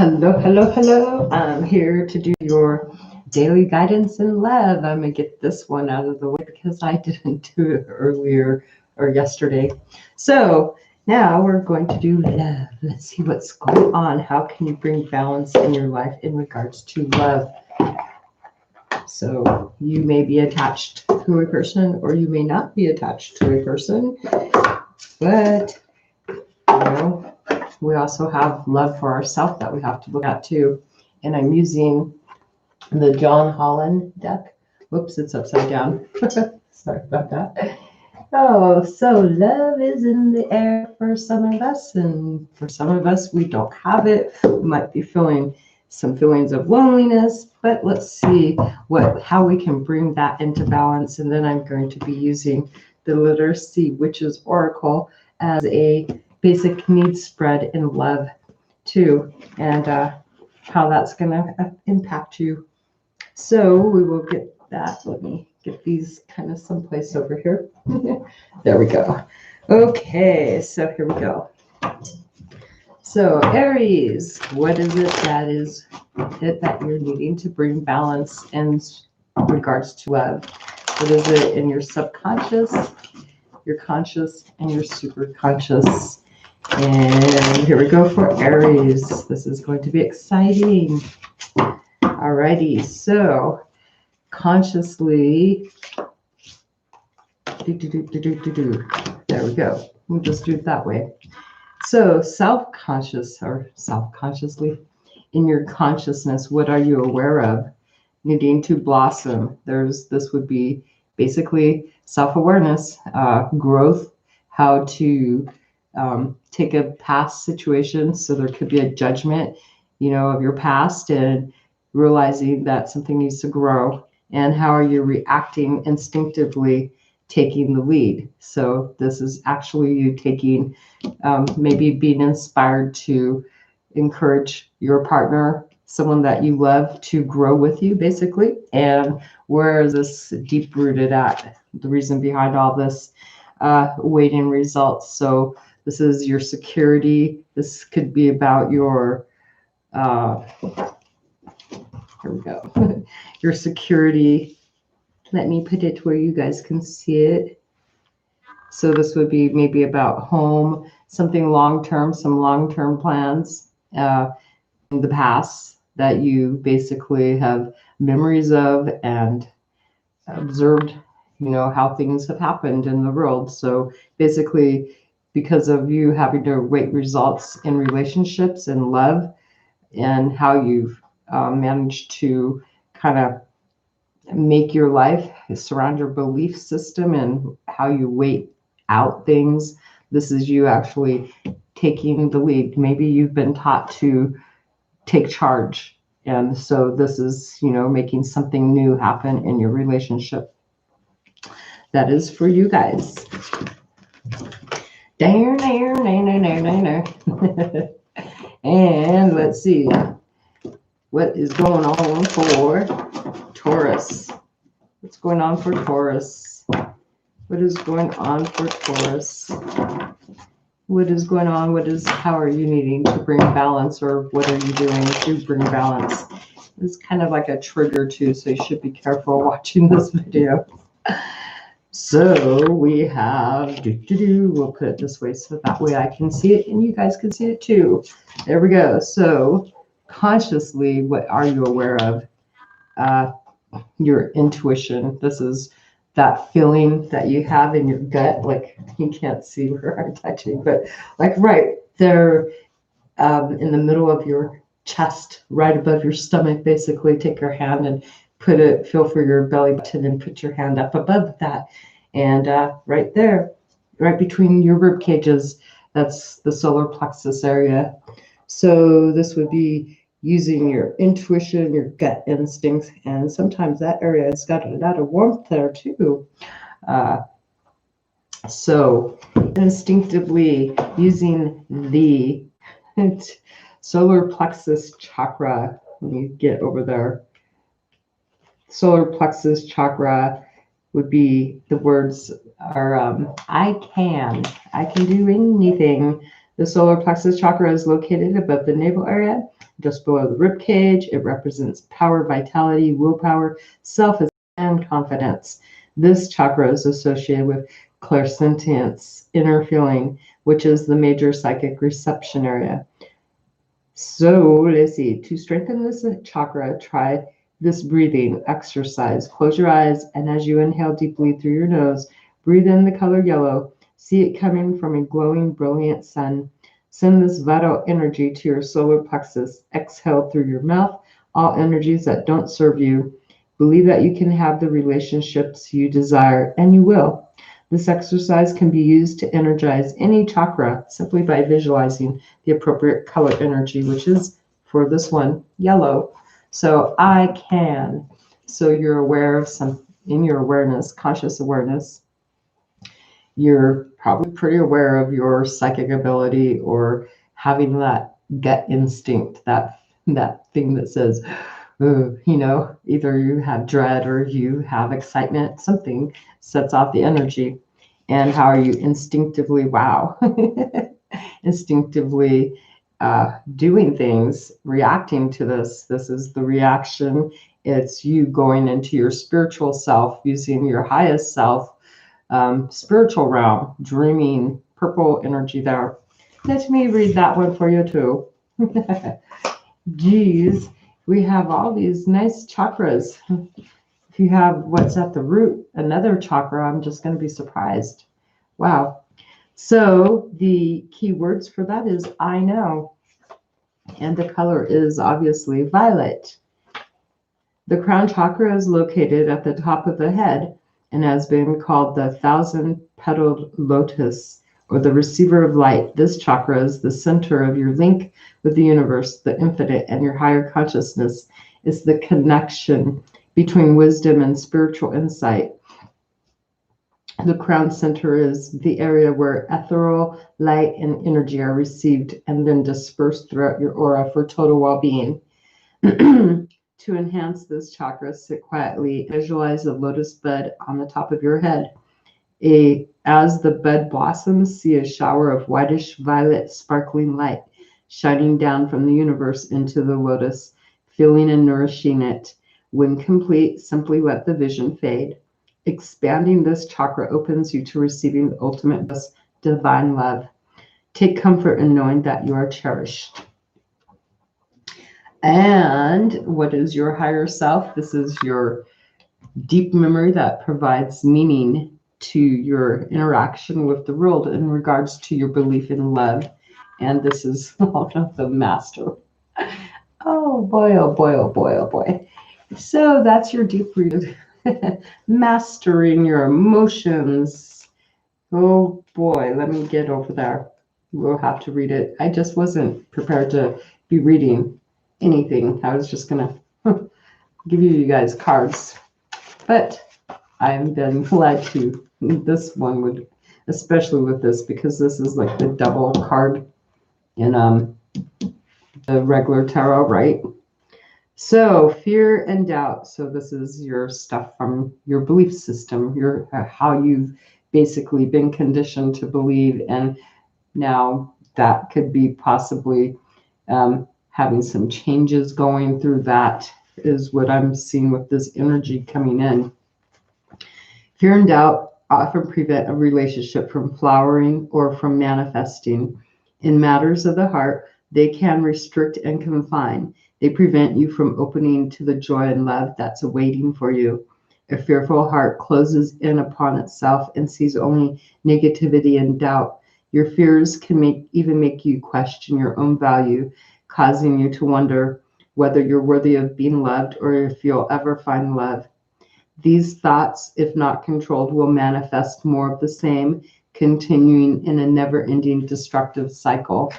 Hello, hello, hello. I'm here to do your daily guidance in love. I'm going to get this one out of the way because I didn't do it earlier or yesterday. So now we're going to do love. Let's see what's going on. How can you bring balance in your life in regards to love? So you may be attached to a person or you may not be attached to a person, but we also have love for ourselves that we have to look at too. And I'm using the John Holland deck. Whoops, it's upside down. Sorry about that. Oh, so love is in the air for some of us, and for some of us, we don't have it. We might be feeling some feelings of loneliness, but let's see how we can bring that into balance. And then I'm going to be using the letter C, Witch's Oracle, as a basic needs spread in love too, and how that's going to impact you. So we will get that. Let me get these kind of someplace over here. There we go. Okay, so here we go. So Aries, what is it that you're needing to bring balance in regards to love? What is it in your subconscious, your conscious, and your superconscious? And here we go for Aries. This is going to be exciting. Alrighty, so consciously, there we go. We'll just do it that way. So self-consciously, in your consciousness, what are you aware of needing to blossom? This would be basically self-awareness, growth, how to take a past situation. So there could be a judgment, of your past and realizing that something needs to grow. And how are you reacting instinctively, taking the lead? So this is actually you taking, maybe being inspired to encourage your partner, someone that you love, to grow with you, basically. And where is this deep rooted at? The reason behind all this, waiting results. So this is your security. This could be about your, here we go, your security. Let me put it where you guys can see it. So this would be maybe about home, something long-term, some long-term plans in the past that you basically have memories of and observed, how things have happened in the world. So basically, because of you having to wait results in relationships and love, and how you've managed to kind of make your life surround your belief system and how you wait out things. This is you actually taking the lead. Maybe you've been taught to take charge. And so this is, making something new happen in your relationship. That is for you guys. And let's see what is going on for Taurus. What's going on for Taurus? What is going on for Taurus? What is going on? How are you needing to bring balance, or what are you doing to bring balance? It's kind of like a trigger too, so you should be careful watching this video. So we have, we'll put it this way so that way I can see it and you guys can see it too. There we go. So consciously, what are you aware of? Your intuition. This is that feeling that you have in your gut. Like, you can't see where I'm touching, but like right there in the middle of your chest, right above your stomach. Basically, take your hand and feel for your belly button and put your hand up above that. And right there, right between your rib cages, that's the solar plexus area. So this would be using your intuition, your gut instincts, and sometimes that area has got a lot of warmth there too. So instinctively using the solar plexus chakra, let me get over there. Solar plexus chakra would be, the words are, I can do anything. The solar plexus chakra is located above the navel area just below the rib cage. It represents power, vitality, willpower, self-esteem, and confidence. This chakra is associated with clairsentience, inner feeling, which is the major psychic reception area. So let's see. To strengthen this chakra, try this breathing exercise. Close your eyes, and as you inhale deeply through your nose, breathe in the color yellow. See it coming from a glowing, brilliant sun. Send this vital energy to your solar plexus. Exhale through your mouth all energies that don't serve you. Believe that you can have the relationships you desire, and you will. This exercise can be used to energize any chakra simply by visualizing the appropriate color energy, which is, for this one, yellow. So I can. So you're aware of some, in your awareness, conscious awareness, you're probably pretty aware of your psychic ability or having that gut instinct, that thing that says, "Ooh," either you have dread or you have excitement, something sets off the energy. And how are you instinctively, wow, instinctively doing things, reacting to this? This is the reaction. It's you going into your spiritual self, using your highest self, spiritual realm, dreaming, purple energy there. Let me read that one for you too. Geez, we have all these nice chakras. If you have what's at the root, another chakra, I'm just going to be surprised. Wow. So the key words for that is I know. And the color is obviously violet. The crown chakra is located at the top of the head and has been called the thousand-petaled lotus, or the receiver of light. This chakra is the center of your link with the universe, the infinite, and your higher consciousness. Is the connection between wisdom and spiritual insight. The crown center is the area where ethereal light and energy are received and then dispersed throughout your aura for total well-being. To enhance this chakra, sit quietly. Visualize a lotus bud on the top of your head. As the bud blossoms, see a shower of whitish violet sparkling light shining down from the universe into the lotus, filling and nourishing it. When complete, simply let the vision fade. Expanding this chakra opens you to receiving the ultimate divine love. Take comfort in knowing that you are cherished. And what is your higher self? This is your deep memory that provides meaning to your interaction with the world in regards to your belief in love. And this is the master. Oh boy, oh boy, oh boy, oh boy. So that's your deep rooted mastering your emotions. Oh boy, let me get over there. We'll have to read it. I just wasn't prepared to be reading anything. I was just gonna give you guys cards, but I've been glad to. This one would, especially with this, because this is like the double card in the regular tarot, right? So fear and doubt. So this is your stuff from your belief system, your how you've basically been conditioned to believe, and now that could be possibly having some changes going through. That is what I'm seeing with this energy coming in. Fear and doubt often prevent a relationship from flowering or from manifesting. In matters of the heart, they can restrict and confine. They prevent you from opening to the joy and love that's awaiting for you. A fearful heart closes in upon itself and sees only negativity and doubt. Your fears can even make you question your own value, causing you to wonder whether you're worthy of being loved or if you'll ever find love. These thoughts, if not controlled, will manifest more of the same, continuing in a never-ending destructive cycle.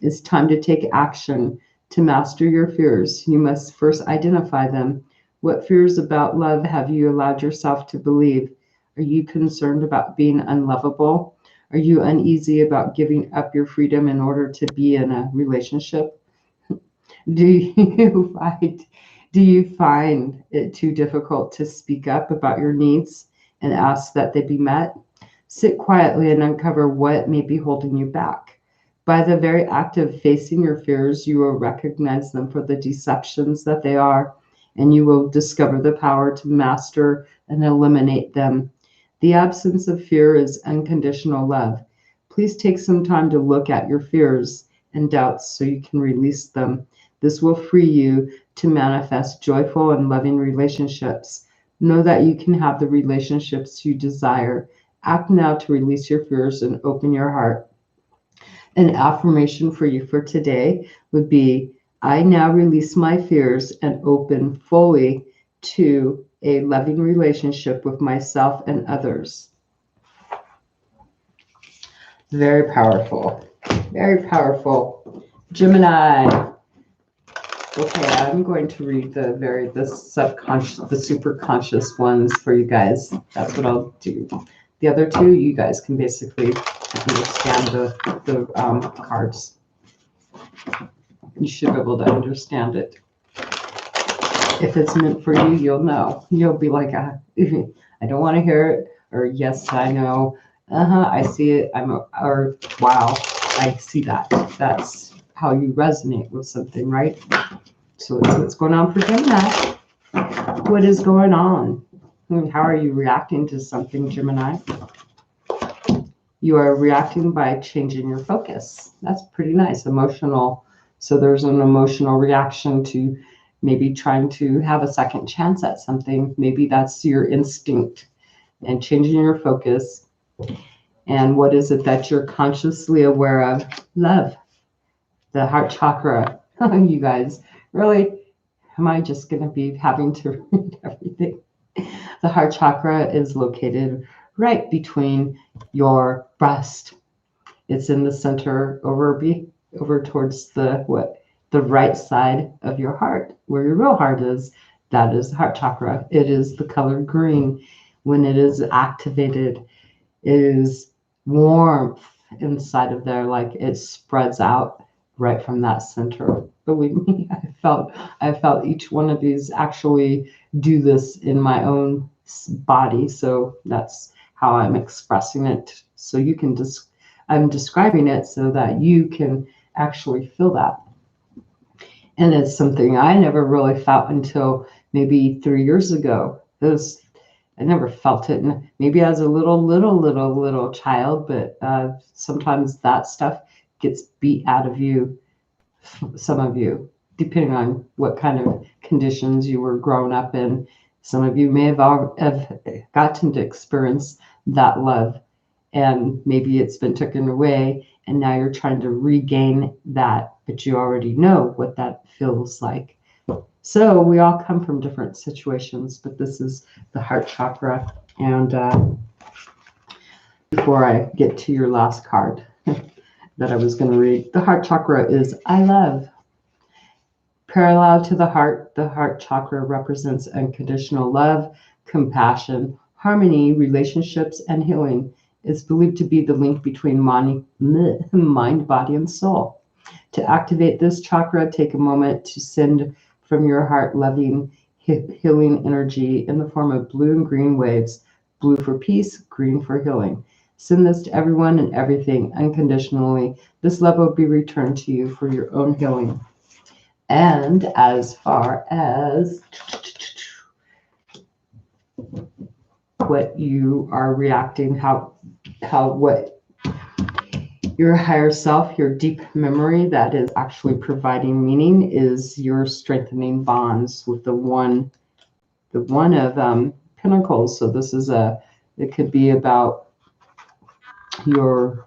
It's time to take action. To master your fears, you must first identify them. What fears about love have you allowed yourself to believe? Are you concerned about being unlovable? Are you uneasy about giving up your freedom in order to be in a relationship? Do you find it too difficult to speak up about your needs and ask that they be met? Sit quietly and uncover what may be holding you back. By the very act of facing your fears, you will recognize them for the deceptions that they are, and you will discover the power to master and eliminate them. The absence of fear is unconditional love. Please take some time to look at your fears and doubts so you can release them. This will free you to manifest joyful and loving relationships. Know that you can have the relationships you desire. Act now to release your fears and open your heart. An affirmation for you for today would be, I now release my fears and open fully to a loving relationship with myself and others. Very powerful. Very powerful. Gemini. Okay, I'm going to read the subconscious, the super conscious ones for you guys. That's what I'll do. The other two, you guys can basically understand the cards. You should be able to understand it. If it's meant for you, you'll know. You'll be like, I don't want to hear it, or yes, I know. I see it. Or wow, I see that. That's how you resonate with something, right? So that's what's going on for Gemini. What is going on? How are you reacting to something, Gemini? You are reacting by changing your focus. That's pretty nice. Emotional. So there's an emotional reaction to maybe trying to have a second chance at something. Maybe that's your instinct, and changing your focus. And what is it that you're consciously aware of? Love. The heart chakra. You guys, really? Am I just going to be having to read everything? The heart chakra is located right between your breast. It's in the center over towards the right side of your heart, where your real heart is. That is the heart chakra. It is the color green. When it is activated, it is warmth inside of there, like it spreads out right from that center. Believe me, I felt each one of these actually do this in my own body. So that's how I'm expressing it. So you can I'm describing it so that you can actually feel that. And it's something I never really felt until maybe 3 years ago. I never felt it, and maybe as a little child, but sometimes that stuff gets beat out of you, some of you, depending on what kind of conditions you were growing up in. Some of you may have gotten to experience that love, and maybe it's been taken away, and now you're trying to regain that, but you already know what that feels like. So we all come from different situations, but this is the heart chakra. And before I get to your last card that I was going to read, the heart chakra is I love. Parallel to the heart chakra represents unconditional love, compassion, harmony, relationships, and healing. It's believed to be the link between mind, body, and soul. To activate this chakra, take a moment to send from your heart loving, healing energy in the form of blue and green waves. Blue for peace, green for healing. Send this to everyone and everything unconditionally. This love will be returned to you for your own healing. And as far as what you are reacting, what your higher self, your deep memory that is actually providing meaning, is your strengthening bonds with the one of Pentacles. So this is it could be about your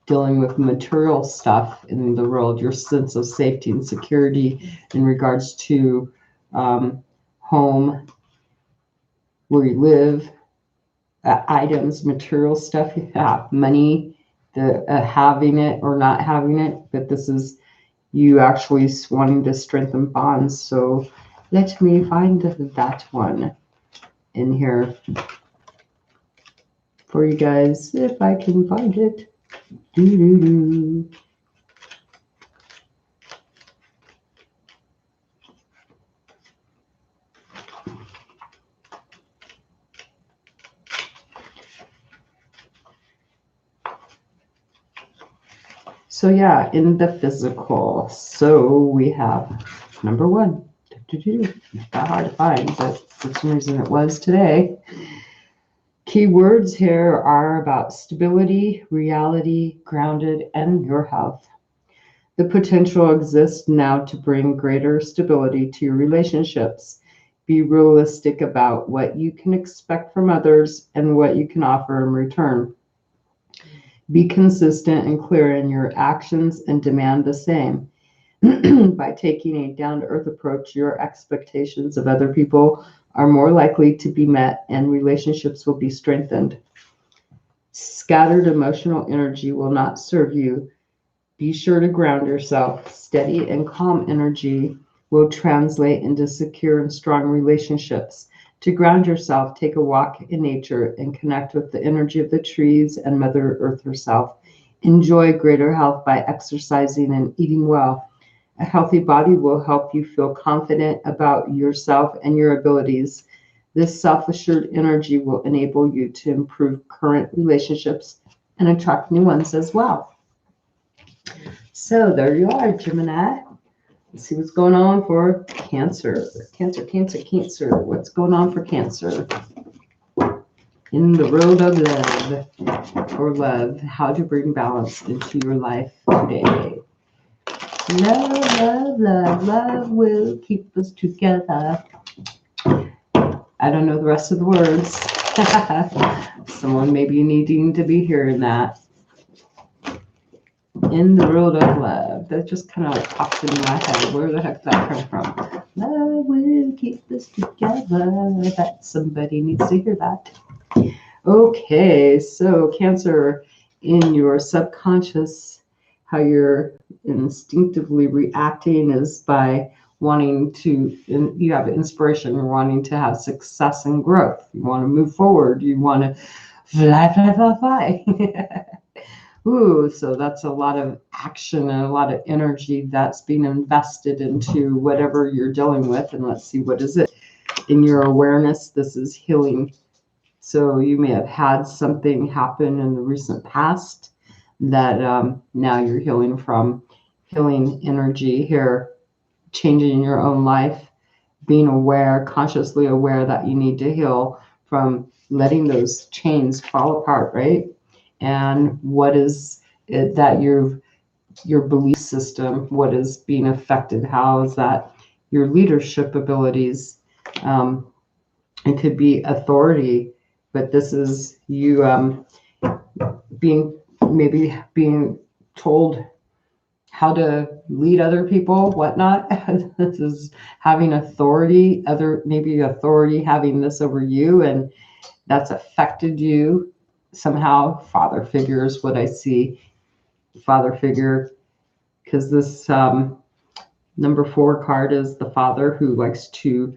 dealing with material stuff in the world, your sense of safety and security in regards to home, where you live, items, material stuff, money, the having it or not having it. But this is you actually wanting to strengthen bonds. So let me find that one in here for you guys, if I can find it. Doo-doo-doo. So yeah, in the physical, so we have number one. It's not hard to find, but for some reason it was today. Key words here are about stability, reality, grounded, and your health. The potential exists now to bring greater stability to your relationships. Be realistic about what you can expect from others and what you can offer in return. Be consistent and clear in your actions and demand the same. By taking a down to earth approach, your expectations of other people are more likely to be met and relationships will be strengthened. Scattered emotional energy will not serve you. Be sure to ground yourself. Steady and calm energy will translate into secure and strong relationships. To ground yourself, take a walk in nature and connect with the energy of the trees and Mother Earth herself. Enjoy greater health by exercising and eating well. A healthy body will help you feel confident about yourself and your abilities. This self assured energy will enable you to improve current relationships and attract new ones as well. So there you are, Gemini. Let's see what's going on for Cancer. Cancer, Cancer, Cancer. What's going on for Cancer? In the road of love, or love, how to bring balance into your life today. Love, love, love, love will keep us together. I don't know the rest of the words. Someone may be needing to be hearing that. In the road of love. That just kind of like popped into my head. Where the heck did that come from? Love will keep us together. That somebody needs to hear that. Okay, so Cancer, in your subconscious, how you're instinctively reacting is by wanting to, you have inspiration, you're wanting to have success and growth. You want to move forward. You want to fly, fly, fly, fly. Ooh, so that's a lot of action and a lot of energy that's being invested into whatever you're dealing with. And let's see, what is it? In your awareness, this is healing. So you may have had something happen in the recent past that now you're healing from. Healing energy here, changing your own life, being aware, consciously aware that you need to heal from letting those chains fall apart, right? And what is it that your belief system, what is being affected? How is that your leadership abilities? It could be authority, but this is you maybe being told how to lead other people, whatnot. This is having authority, maybe authority having this over you, and that's affected you somehow. Father figure is what I see. Father figure, because this number 4 card is the father who likes to,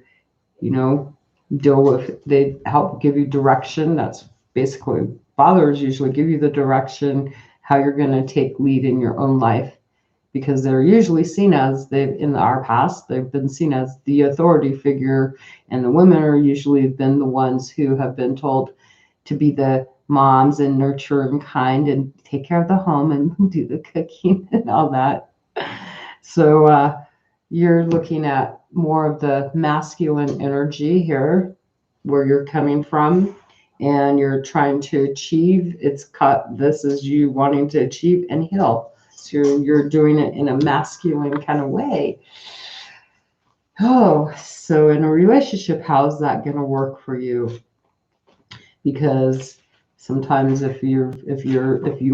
deal with, they help give you direction. That's basically, fathers usually give you the direction, how you're going to take lead in your own life, because they're usually seen as, in our past, they've been seen as the authority figure, and the women are usually been the ones who have been told to be the moms and nurture and kind and take care of the home and do the cooking and all that. So you're looking at more of the masculine energy here, where you're coming from, and you're trying to achieve. This is you wanting to achieve and heal. So you're doing it in a masculine kind of way. Oh, so in a relationship, how's that going to work for you? Because sometimes if you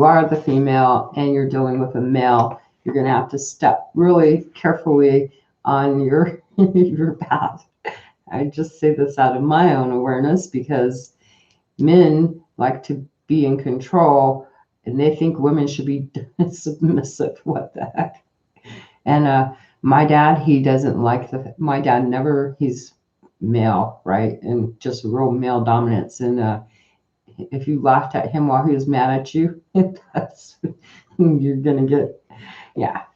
are the female and you're dealing with a male, you're going to have to step really carefully on your your path. I just say this out of my own awareness, because men like to be in control and they think women should be submissive. What the heck? And my dad, he doesn't like my dad never, he's male, right? And just real male dominance. And if you laughed at him while he was mad at you, you're going to get,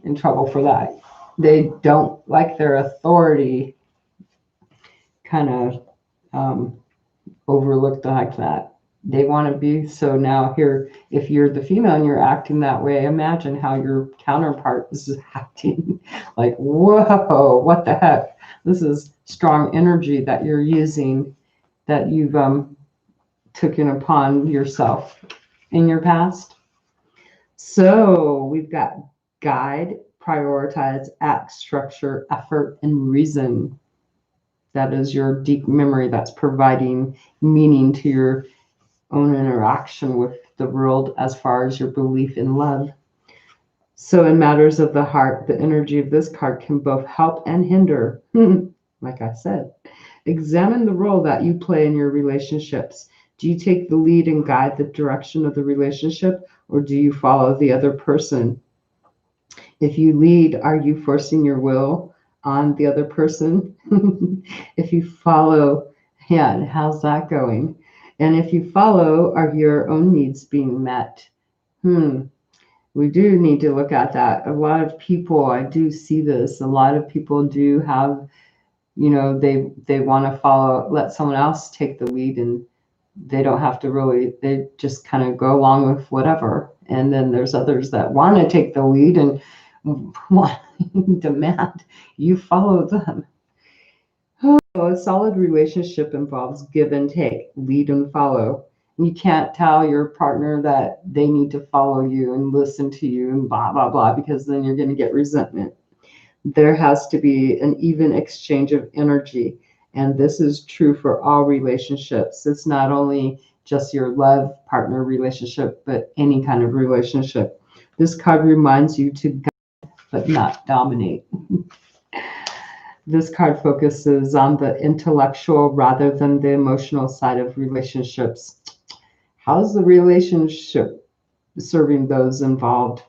in trouble for that. They don't like their authority kind of overlooked like that. they want to be. So now here, if you're the female and you're acting that way, imagine how your counterpart is acting. Like, whoa, what the heck? This is strong energy that you're using, that you've taken upon yourself in your past. So we've got guide, prioritize, act, structure, effort, and reason. That is your deep memory that's providing meaning to your own interaction with the world as far as your belief in love. So in matters of the heart, the energy of this card can both help and hinder. Like I said, examine the role that you play in your relationships. Do you take the lead and guide the direction of the relationship, or do you follow the other person? If you lead, are you forcing your will on the other person? If you follow, yeah, how's that going? And if you follow, are your own needs being met? We do need to look at that. A lot of people, I do see this. A lot of people do have, they want to follow, let someone else take the lead, and they don't have to really, they just kind of go along with whatever. And then there's others that want to take the lead and want demand you follow them. A solid relationship involves give and take, lead and follow. You can't tell your partner that they need to follow you and listen to you and blah, blah, blah, because then you're going to get resentment. There has to be an even exchange of energy. And this is true for all relationships. It's not only just your love partner relationship, but any kind of relationship. This card reminds you to guide, but not dominate. This card focuses on the intellectual rather than the emotional side of relationships. How's the relationship serving those involved?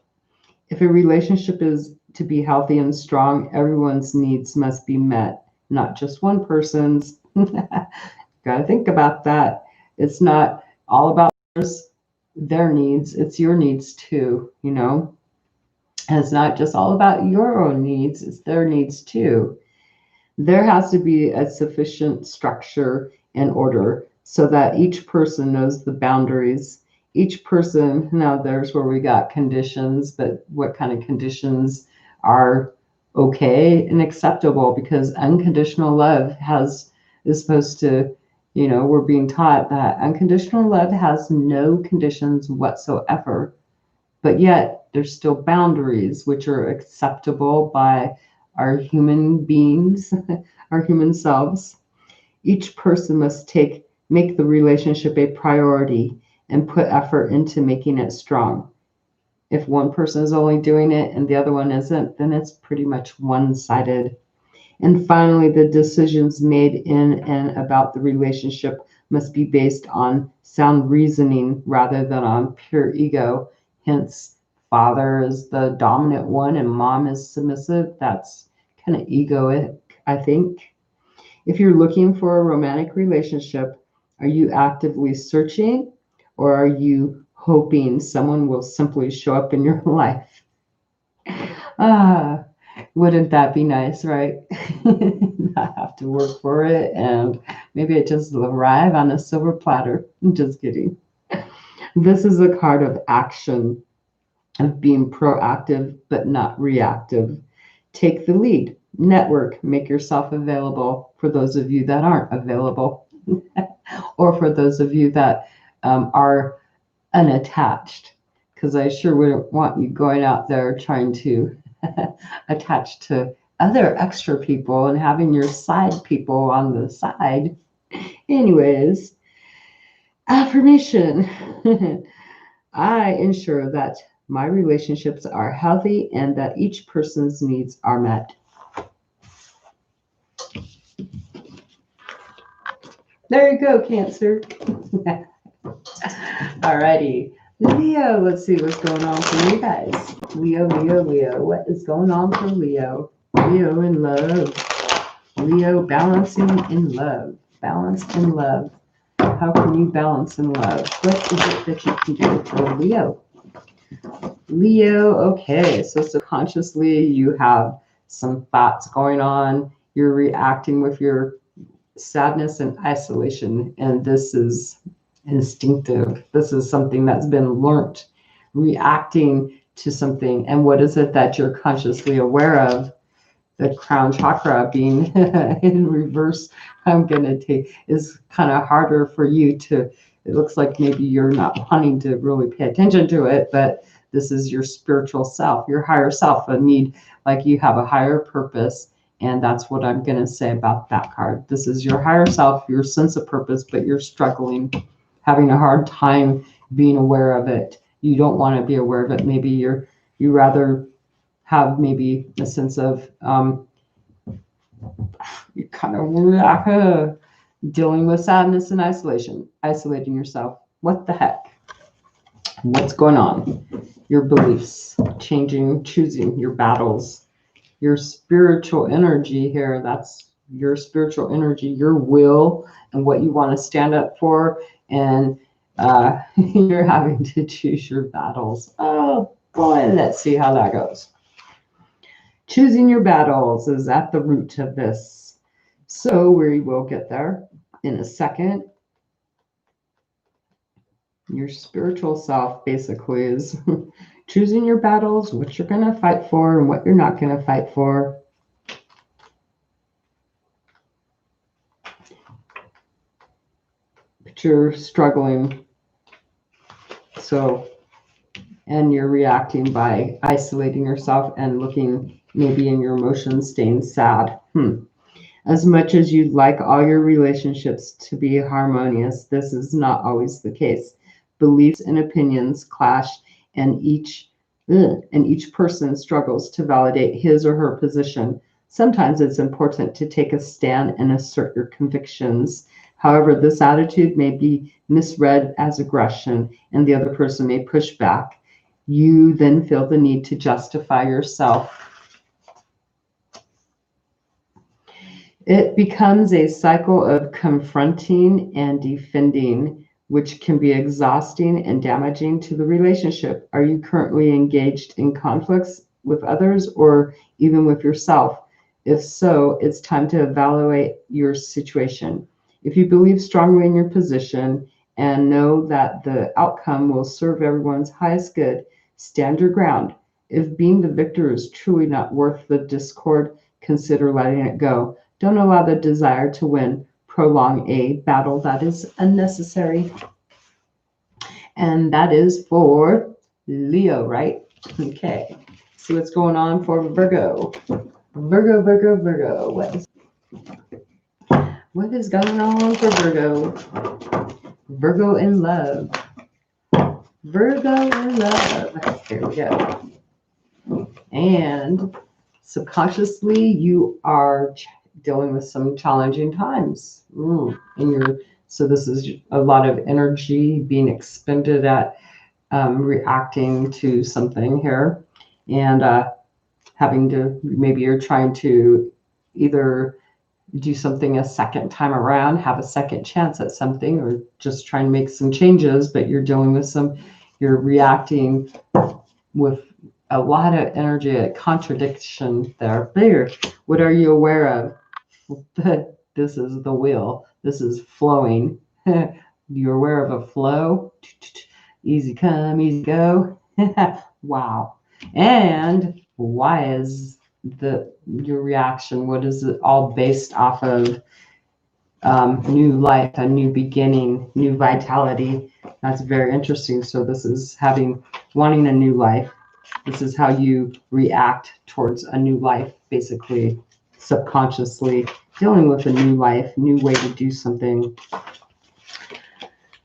If a relationship is to be healthy and strong, everyone's needs must be met, not just one person's. Got to think about that. It's not all about their needs, it's your needs too, And it's not just all about your own needs, it's their needs too. There has to be a sufficient structure and order so that each person knows the boundaries. Each person, now there's where we got conditions, but what kind of conditions are okay and acceptable? Because unconditional love is supposed to, we're being taught that unconditional love has no conditions whatsoever, but yet there's still boundaries which are acceptable by our human beings, our human selves. Each person must make the relationship a priority and put effort into making it strong. If one person is only doing it and the other one isn't, then it's pretty much one-sided. And finally, the decisions made in and about the relationship must be based on sound reasoning rather than on pure ego. Hence, father is the dominant one and mom is submissive. That's kind of egoic, I think. If you're looking for a romantic relationship, are you actively searching, or are you hoping someone will simply show up in your life? Wouldn't that be nice, right? Not have to work for it, and maybe it just arrive on a silver platter. I'm just kidding. This is a card of action, of being proactive but not reactive. Take the lead, network, make yourself available for those of you that aren't available, or for those of you that are unattached, because I sure wouldn't want you going out there trying to attach to other extra people and having your side people on the side. Anyways, affirmation. I ensure that my relationships are healthy and that each person's needs are met. There you go, Cancer. Alrighty. Leo, let's see what's going on for you guys. Leo. What is going on for Leo? Leo in love. Leo balancing in love. Balance in love. How can you balance in love? What is it that you can do for Leo? Leo, okay, so subconsciously you have some thoughts going on. You're reacting with your sadness and isolation, and this is instinctive. This is something that's been learnt, reacting to something. And what is it that you're consciously aware of? The crown chakra being in reverse, I'm going to take, is kind of harder for you to, it looks like maybe you're not wanting to really pay attention to it, but this is your spiritual self, your higher self, a need, like you have a higher purpose. And that's what I'm going to say about that card. This is your higher self, your sense of purpose, but you're struggling, having a hard time being aware of it. You don't want to be aware of it. Maybe you rather have maybe a sense of you kind of dealing with sadness and isolation, isolating yourself. What the heck? What's going on? Your beliefs, changing, choosing your battles, your spiritual energy here. That's your spiritual energy, your will, and what you want to stand up for. And you're having to choose your battles. Oh boy, let's see how that goes. Choosing your battles is at the root of this. So we will get there in a second. Your spiritual self basically is choosing your battles, what you're going to fight for and what you're not going to fight for. But you're struggling. So, and you're reacting by isolating yourself and looking maybe in your emotions, staying sad. As much as you'd like all your relationships to be harmonious, this is not always the case. Beliefs and opinions clash, and each person struggles to validate his or her position. Sometimes it's important to take a stand and assert your convictions. However, this attitude may be misread as aggression, and the other person may push back. You then feel the need to justify yourself. It becomes a cycle of confronting and defending, which can be exhausting and damaging to the relationship. Are you currently engaged in conflicts with others or even with yourself? If so, it's time to evaluate your situation. If you believe strongly in your position and know that the outcome will serve everyone's highest good, stand your ground. If being the victor is truly not worth the discord, consider letting it go. Don't allow the desire to win prolong a battle that is unnecessary. And that is for Leo, right? Okay. See what's going on for Virgo. Virgo. What is going on for Virgo? Virgo in love. Virgo in love. Here we go. And subconsciously, you are dealing with some challenging times. So this is a lot of energy being expended at reacting to something here, and having to, maybe you're trying to either do something a second time around, have a second chance at something, or just try and make some changes, but you're dealing with you're reacting with a lot of energy, a contradiction there. What are you aware of? This is the wheel. This is flowing. You're aware of a flow. Easy come, easy go. Wow. And why is your reaction? What is it all based off of? New life, a new beginning, new vitality. That's very interesting. So this is wanting a new life. This is how you react towards a new life, basically, subconsciously dealing with a new life, new way to do something.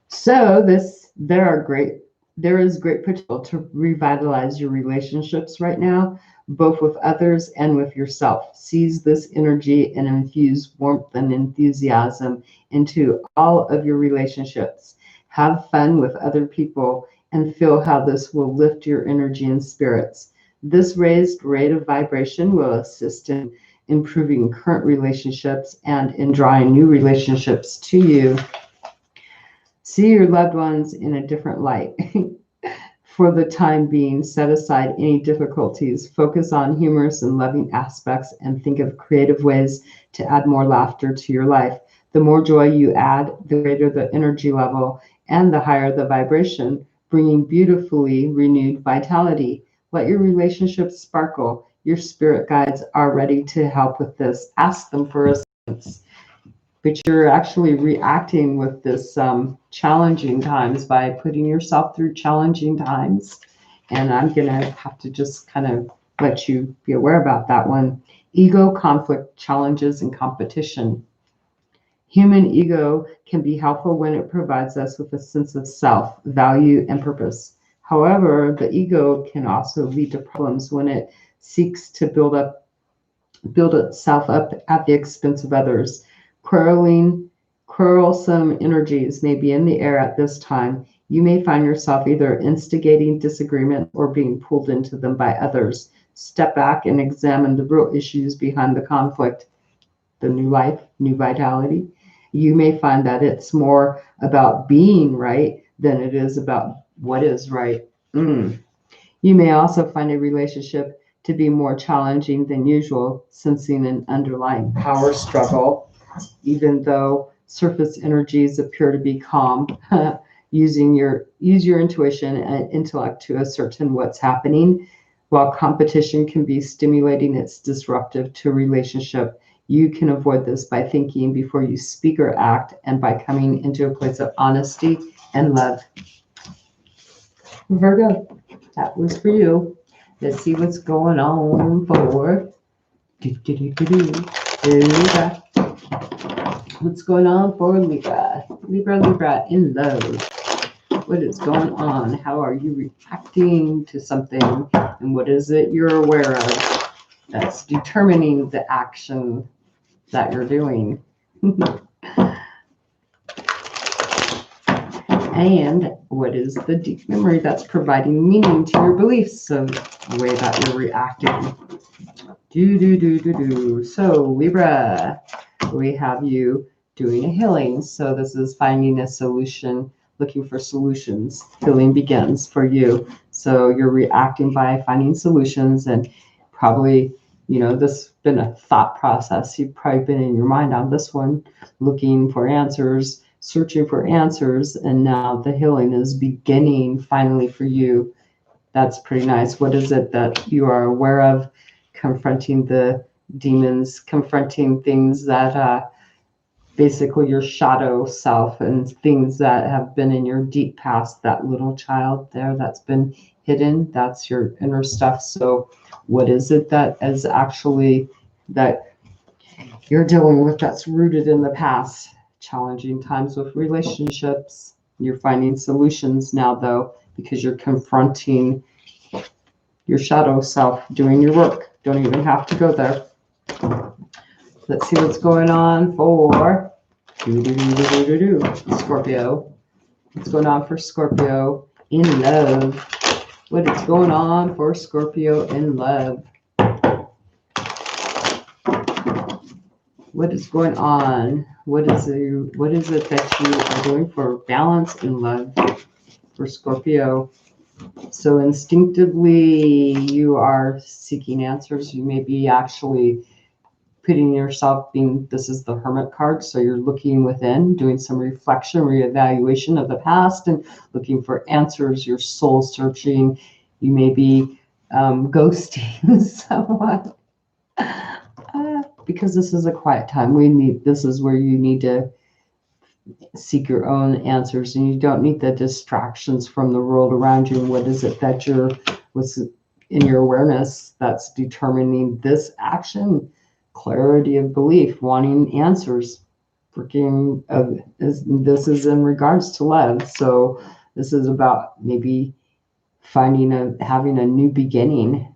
So there is great potential to revitalize your relationships right now, both with others and with yourself. Seize this energy and infuse warmth and enthusiasm into all of your relationships. Have fun with other people and feel how this will lift your energy and spirits. This raised rate of vibration will assist in improving current relationships and in drawing new relationships to you. See your loved ones in a different light. For the time being, set aside any difficulties, focus on humorous and loving aspects, and think of creative ways to add more laughter to your life. The more joy you add, the greater the energy level and the higher the vibration, bringing beautifully renewed vitality. Let your relationships sparkle. Your spirit guides are ready to help with this. Ask them for assistance. But you're actually reacting with this challenging times by putting yourself through challenging times. And I'm going to have to just kind of let you be aware about that one. Ego, conflict, challenges, and competition. Human ego can be helpful when it provides us with a sense of self, value, and purpose. However, the ego can also lead to problems when it seeks to build itself up at the expense of others. Quarrelsome energies may be in the air at this time. You may find yourself either instigating disagreement or being pulled into them by others. Step back and examine the real issues behind the conflict. The new life, new vitality. You may find that it's more about being right than it is about what is right. You may also find a relationship to be more challenging than usual, sensing an underlying power struggle, even though surface energies appear to be calm. Use your intuition and intellect to ascertain what's happening. While competition can be stimulating, it's disruptive to a relationship. You can avoid this by thinking before you speak or act and by coming into a place of honesty and love. Virgo, that was for you. Let's see what's going on for Libra. What's going on for Libra? Libra in love. What is going on? How are you reacting to something? And what is it you're aware of that's determining the action that you're doing? And what is the deep memory that's providing meaning to your beliefs of the way that you're reacting? So Libra, we have you doing a healing. So this is finding a solution, looking for solutions. Healing begins for you. So you're reacting by finding solutions, and probably, this has been a thought process. You've probably been in your mind on this one, looking for answers, searching for answers, and now the healing is beginning finally for you. That's pretty nice. What is it that you are aware of? Confronting the demons, confronting things that basically your shadow self and things that have been in your deep past, that little child there that's been hidden, that's your inner stuff. So what is it that is actually that you're dealing with that's rooted in the past? Challenging times with relationships. You're finding solutions now, though, because you're confronting your shadow self, doing your work. Don't even have to go there. Let's see what's going on for Scorpio. What's going on for Scorpio in love? What is going on for Scorpio in love? What is going on? What is it that you are doing for balance in love for Scorpio? So instinctively, you are seeking answers. You may be actually putting yourself this is the Hermit card. So you're looking within, doing some reflection, reevaluation of the past and looking for answers. You're soul searching. You may be ghosting someone. Because this is a quiet time. This is where you need to seek your own answers, and you don't need the distractions from the world around you. And what is it that what's in your awareness that's determining this action? Clarity of belief, wanting answers. This is in regards to love. So this is about maybe having a new beginning.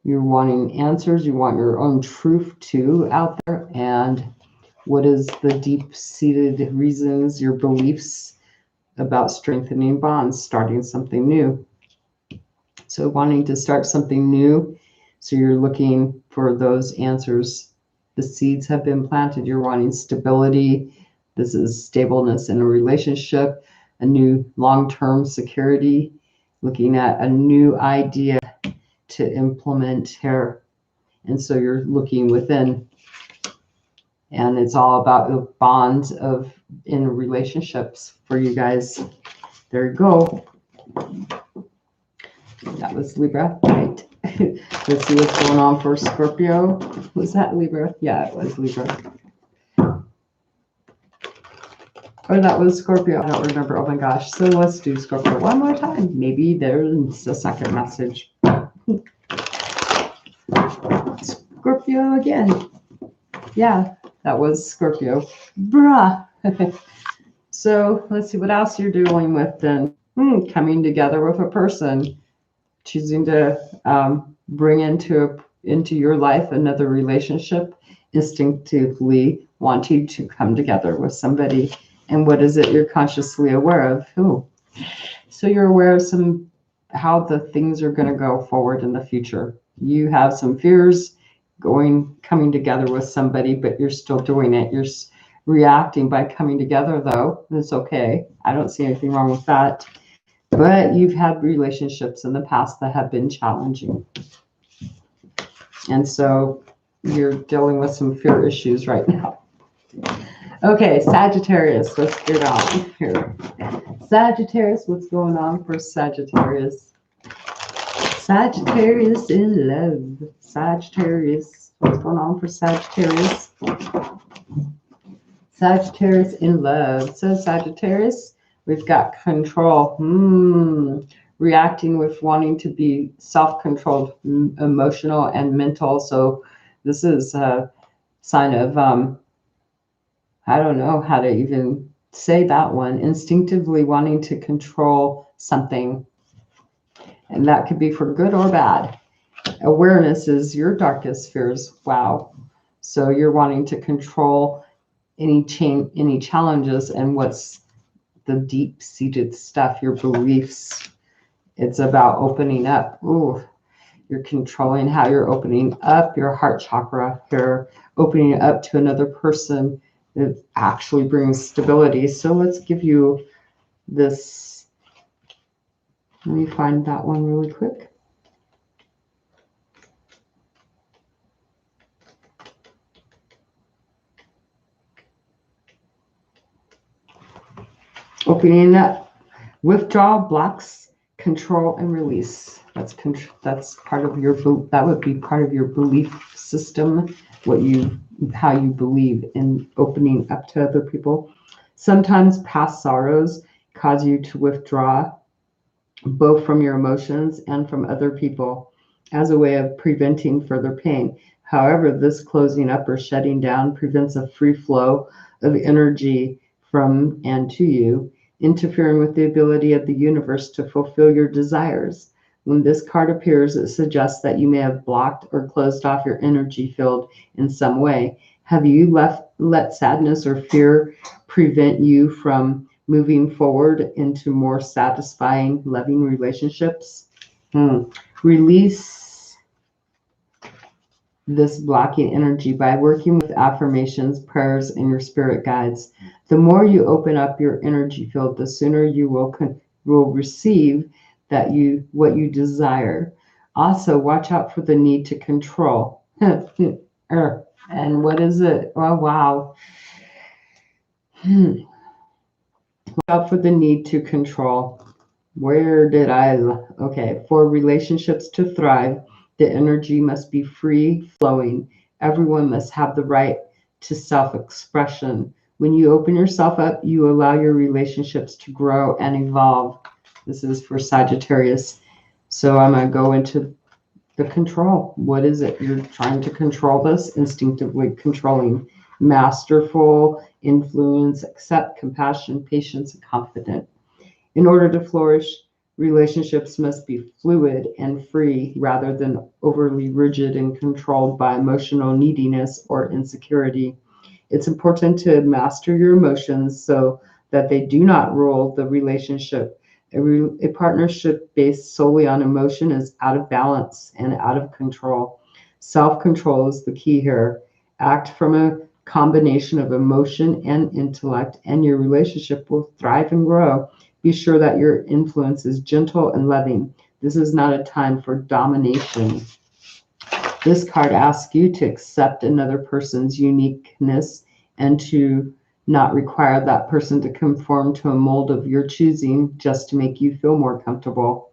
You're wanting answers. You want your own truth too out there. And what is the deep-seated reasons, your beliefs about strengthening bonds, starting something new? So wanting to start something new. So you're looking for those answers. The seeds have been planted. You're wanting stability. This is stableness in a relationship, a new long-term security, looking at a new idea to implement here. And so you're looking within. And it's all about the bonds of in relationships for you guys. There you go. That was Libra, right? Let's see what's going on for Scorpio. Was that Libra? Yeah, it was Libra. Or that was Scorpio. I don't remember. Oh my gosh. So let's do Scorpio one more time. Maybe there's a second message. Scorpio again. Yeah, that was Scorpio. Bruh. So let's see what else you're dealing with then. Coming together with a person, choosing to bring into your life another relationship, instinctively wanting to come together with somebody. And what is it you're consciously aware of? Who? So you're aware of how the things are going to go forward in the future. You have some fears coming together with somebody, but you're still doing it. You're reacting by coming together, though. It's okay. I don't see anything wrong with that. But you've had relationships in the past that have been challenging. And so you're dealing with some fear issues right now. Okay, Sagittarius, let's get on here. Sagittarius, what's going on for Sagittarius? Sagittarius in love. Sagittarius, what's going on for Sagittarius? Sagittarius in love. So Sagittarius, we've got control. Reacting with wanting to be self-controlled, emotional and mental. So this is a sign of, I don't know how to even say that one, instinctively wanting to control something. And that could be for good or bad. Awareness is your darkest fears. Wow. So you're wanting to control any challenges and what's the deep-seated stuff, your beliefs. It's about opening up. Ooh, you're controlling how you're opening up your heart chakra. You're opening it up to another person. It actually brings stability. So let's give you this. Let me find that one really quick. Opening up, withdrawal, blocks, control, and release. That's part of your, that would be part of your belief system, how you believe in opening up to other people. Sometimes past sorrows cause you to withdraw both from your emotions and from other people as a way of preventing further pain. However, this closing up or shutting down prevents a free flow of energy from and to you, interfering with the ability of the universe to fulfill your desires. When this card appears, it suggests that you may have blocked or closed off your energy field in some way. Have you let sadness or fear prevent you from moving forward into more satisfying, loving relationships? Release this blocking energy by working with affirmations, prayers, and your spirit guides. The more you open up your energy field, the sooner you will receive what you desire. Also, watch out for the need to control. And what is it? Oh, wow. Watch out for the need to control. Okay, for relationships to thrive, the energy must be free flowing. Everyone must have the right to self-expression. When you open yourself up, you allow your relationships to grow and evolve. This is for Sagittarius. So I'm going to go into the control. What is it? You're trying to control this, instinctively controlling. Masterful, influence, accept, compassion, patience, and confident. In order to flourish, relationships must be fluid and free rather than overly rigid and controlled by emotional neediness or insecurity. It's important to master your emotions so that they do not rule the relationship. A partnership based solely on emotion is out of balance and out of control. Self-control is the key here. Act from a combination of emotion and intellect, and your relationship will thrive and grow. Be sure that your influence is gentle and loving. This is not a time for domination. This card asks you to accept another person's uniqueness and to not require that person to conform to a mold of your choosing just to make you feel more comfortable.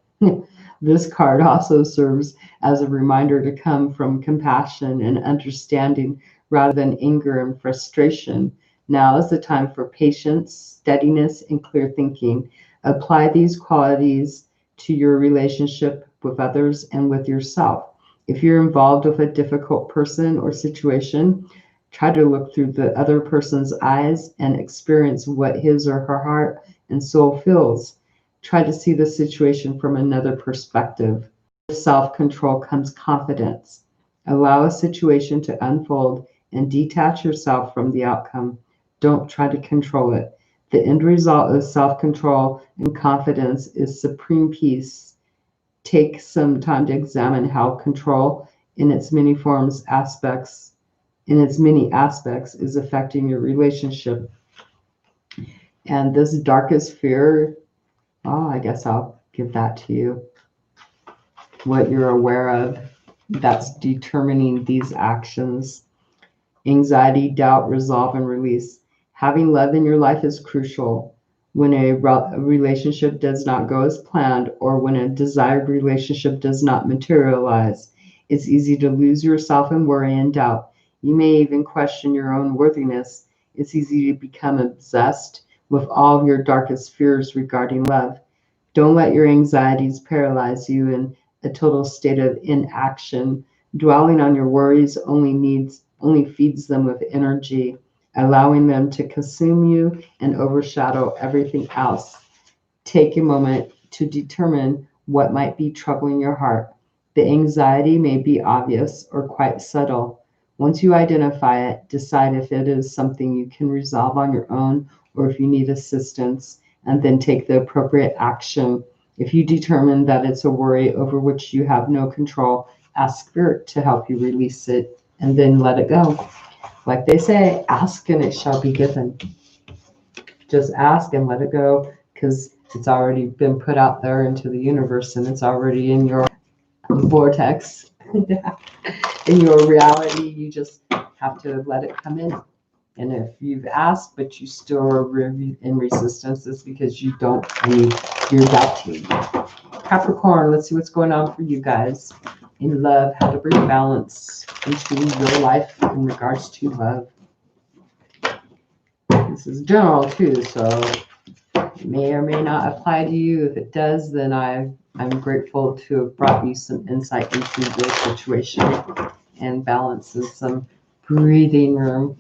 This card also serves as a reminder to come from compassion and understanding rather than anger and frustration. Now is the time for patience, steadiness, and clear thinking. Apply these qualities to your relationship with others and with yourself. If you're involved with a difficult person or situation, try to look through the other person's eyes and experience what his or her heart and soul feels. Try to see the situation from another perspective. With self-control comes confidence. Allow a situation to unfold and detach yourself from the outcome. Don't try to control it. The end result of self-control and confidence is supreme peace. Take some time to examine how control in its many aspects is affecting your relationship. And this darkest fear, oh, I guess I'll give that to you. What you're aware of that's determining these actions. Anxiety, doubt, resolve, and release. Having love in your life is crucial. When a relationship does not go as planned, or when a desired relationship does not materialize, it's easy to lose yourself in worry and doubt. You may even question your own worthiness. It's easy to become obsessed with all of your darkest fears regarding love. Don't let your anxieties paralyze you in a total state of inaction. Dwelling on your worries only feeds them with energy, allowing them to consume you and overshadow everything else. Take a moment to determine what might be troubling your heart. The anxiety may be obvious or quite subtle. Once you identify it, decide if it is something you can resolve on your own or if you need assistance, and then take the appropriate action. If you determine that it's a worry over which you have no control, ask Spirit to help you release it and then let it go. Like they say, ask and it shall be given. Just ask and let it go, because it's already been put out there into the universe and it's already in your vortex, in your reality. You just have to let it come in. And if you've asked but you still are in resistance, it's because you don't believe you're doubting. Capricorn, let's see what's going on for you guys in love, how to bring balance into your life in regards to love. This is general too, so it may or may not apply to you. If it does, then I'm grateful to have brought you some insight into the situation and balance and some breathing room.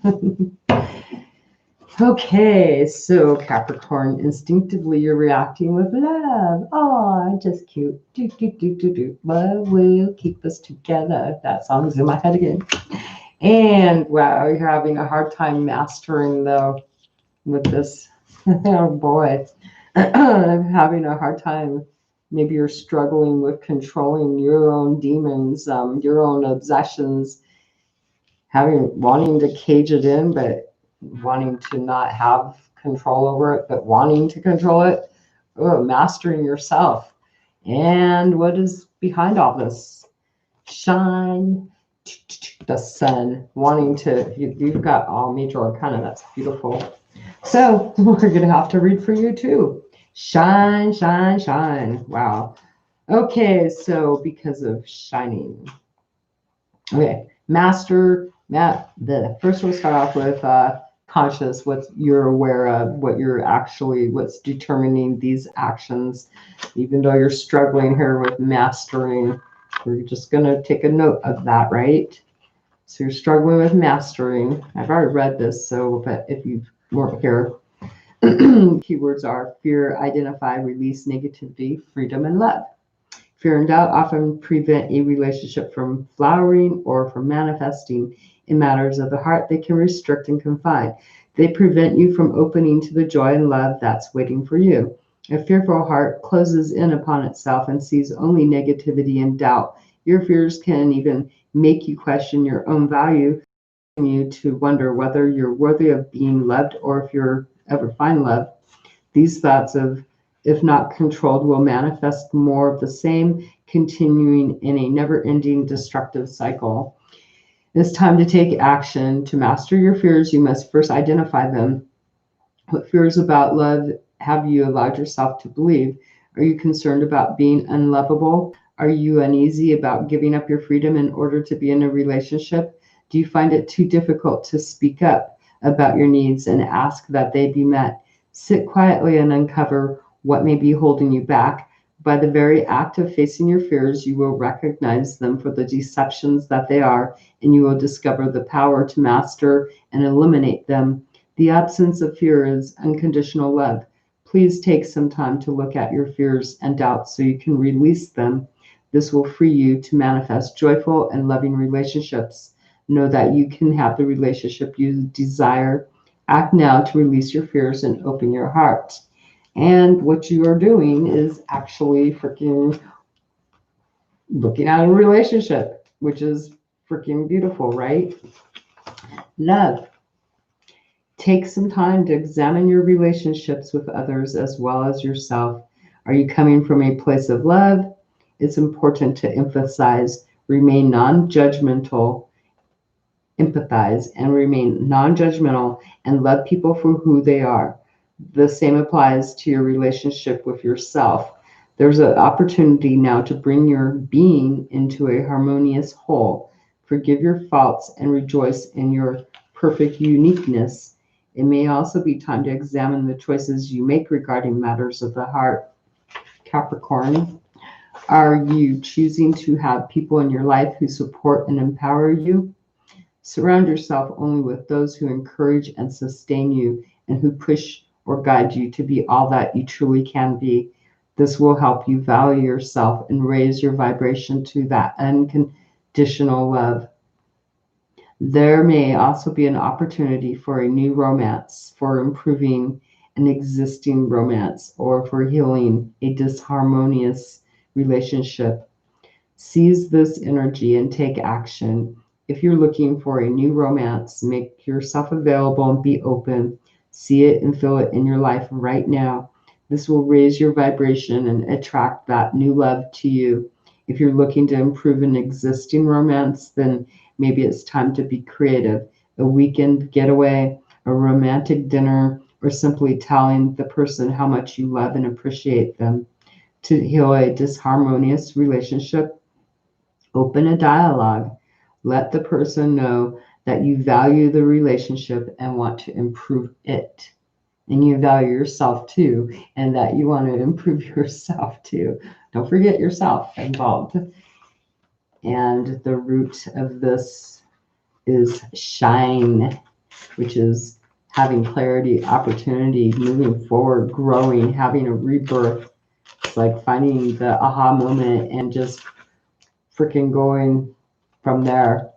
Okay, so Capricorn, instinctively you're reacting with love. Oh, just cute. Do, do, do, do, do. Love will keep us together. That song's in my head again. And wow, you're having a hard time mastering though with this. Oh boy, I'm having a hard time. Maybe you're struggling with controlling your own demons, your own obsessions, wanting to cage it in, but wanting to not have control over it, but wanting to control it. Oh, mastering yourself. And what is behind all this? Shine, the sun, wanting to, you've got all major arcana. That's beautiful. So we're going to have to read for you too. Shine, shine, shine. Wow. Okay, so because of shining. Okay, the first we'll start off with conscious, what you're aware of, what's determining these actions. Even though you're struggling here with mastering, we're just going to take a note of that, right? So you're struggling with mastering. I've already read this, but if you weren't here, keywords are fear, identify, release, negativity, freedom, and love. Fear and doubt often prevent a relationship from flowering or from manifesting. In matters of the heart, they can restrict and confine. They prevent you from opening to the joy and love that's waiting for you. A fearful heart closes in upon itself and sees only negativity and doubt. Your fears can even make you question your own value, you to wonder whether you're worthy of being loved or if you'll ever find love. These thoughts of, if not controlled, will manifest more of the same, continuing in a never-ending destructive cycle. It's time to take action. To master your fears, you must first identify them. What fears about love have you allowed yourself to believe? Are you concerned about being unlovable? Are you uneasy about giving up your freedom in order to be in a relationship? Do you find it too difficult to speak up about your needs and ask that they be met? Sit quietly and uncover what may be holding you back. By the very act of facing your fears, you will recognize them for the deceptions that they are, and you will discover the power to master and eliminate them. The absence of fear is unconditional love. Please take some time to look at your fears and doubts so you can release them. This will free you to manifest joyful and loving relationships. Know that you can have the relationship you desire. Act now to release your fears and open your heart. And what you are doing is actually freaking looking at a relationship, which is freaking beautiful, right? Love. Take some time to examine your relationships with others as well as yourself. Are you coming from a place of love? It's important to emphasize remain non judgmental, empathize, and remain non judgmental and love people for who they are. The same applies to your relationship with yourself. There's an opportunity now to bring your being into a harmonious whole. Forgive your faults and rejoice in your perfect uniqueness. It may also be time to examine the choices you make regarding matters of the heart. Capricorn, are you choosing to have people in your life who support and empower you? Surround yourself only with those who encourage and sustain you and who push or guide you to be all that you truly can be. This will help you value yourself and raise your vibration to that unconditional love. There may also be an opportunity for a new romance, for improving an existing romance, or for healing a disharmonious relationship. Seize this energy and take action. If you're looking for a new romance, make yourself available and be open. See it and feel it in your life right now. This will raise your vibration and attract that new love to you. If you're looking to improve an existing romance, then maybe it's time to be creative. A weekend getaway, a romantic dinner, or simply telling the person how much you love and appreciate them. To heal a disharmonious relationship, open a dialogue. Let the person know that you value the relationship and want to improve it. And you value yourself too, and that you want to improve yourself too. Don't forget yourself involved. And the root of this is shine, which is having clarity, opportunity, moving forward, growing, having a rebirth. It's like finding the aha moment and just freaking going from there,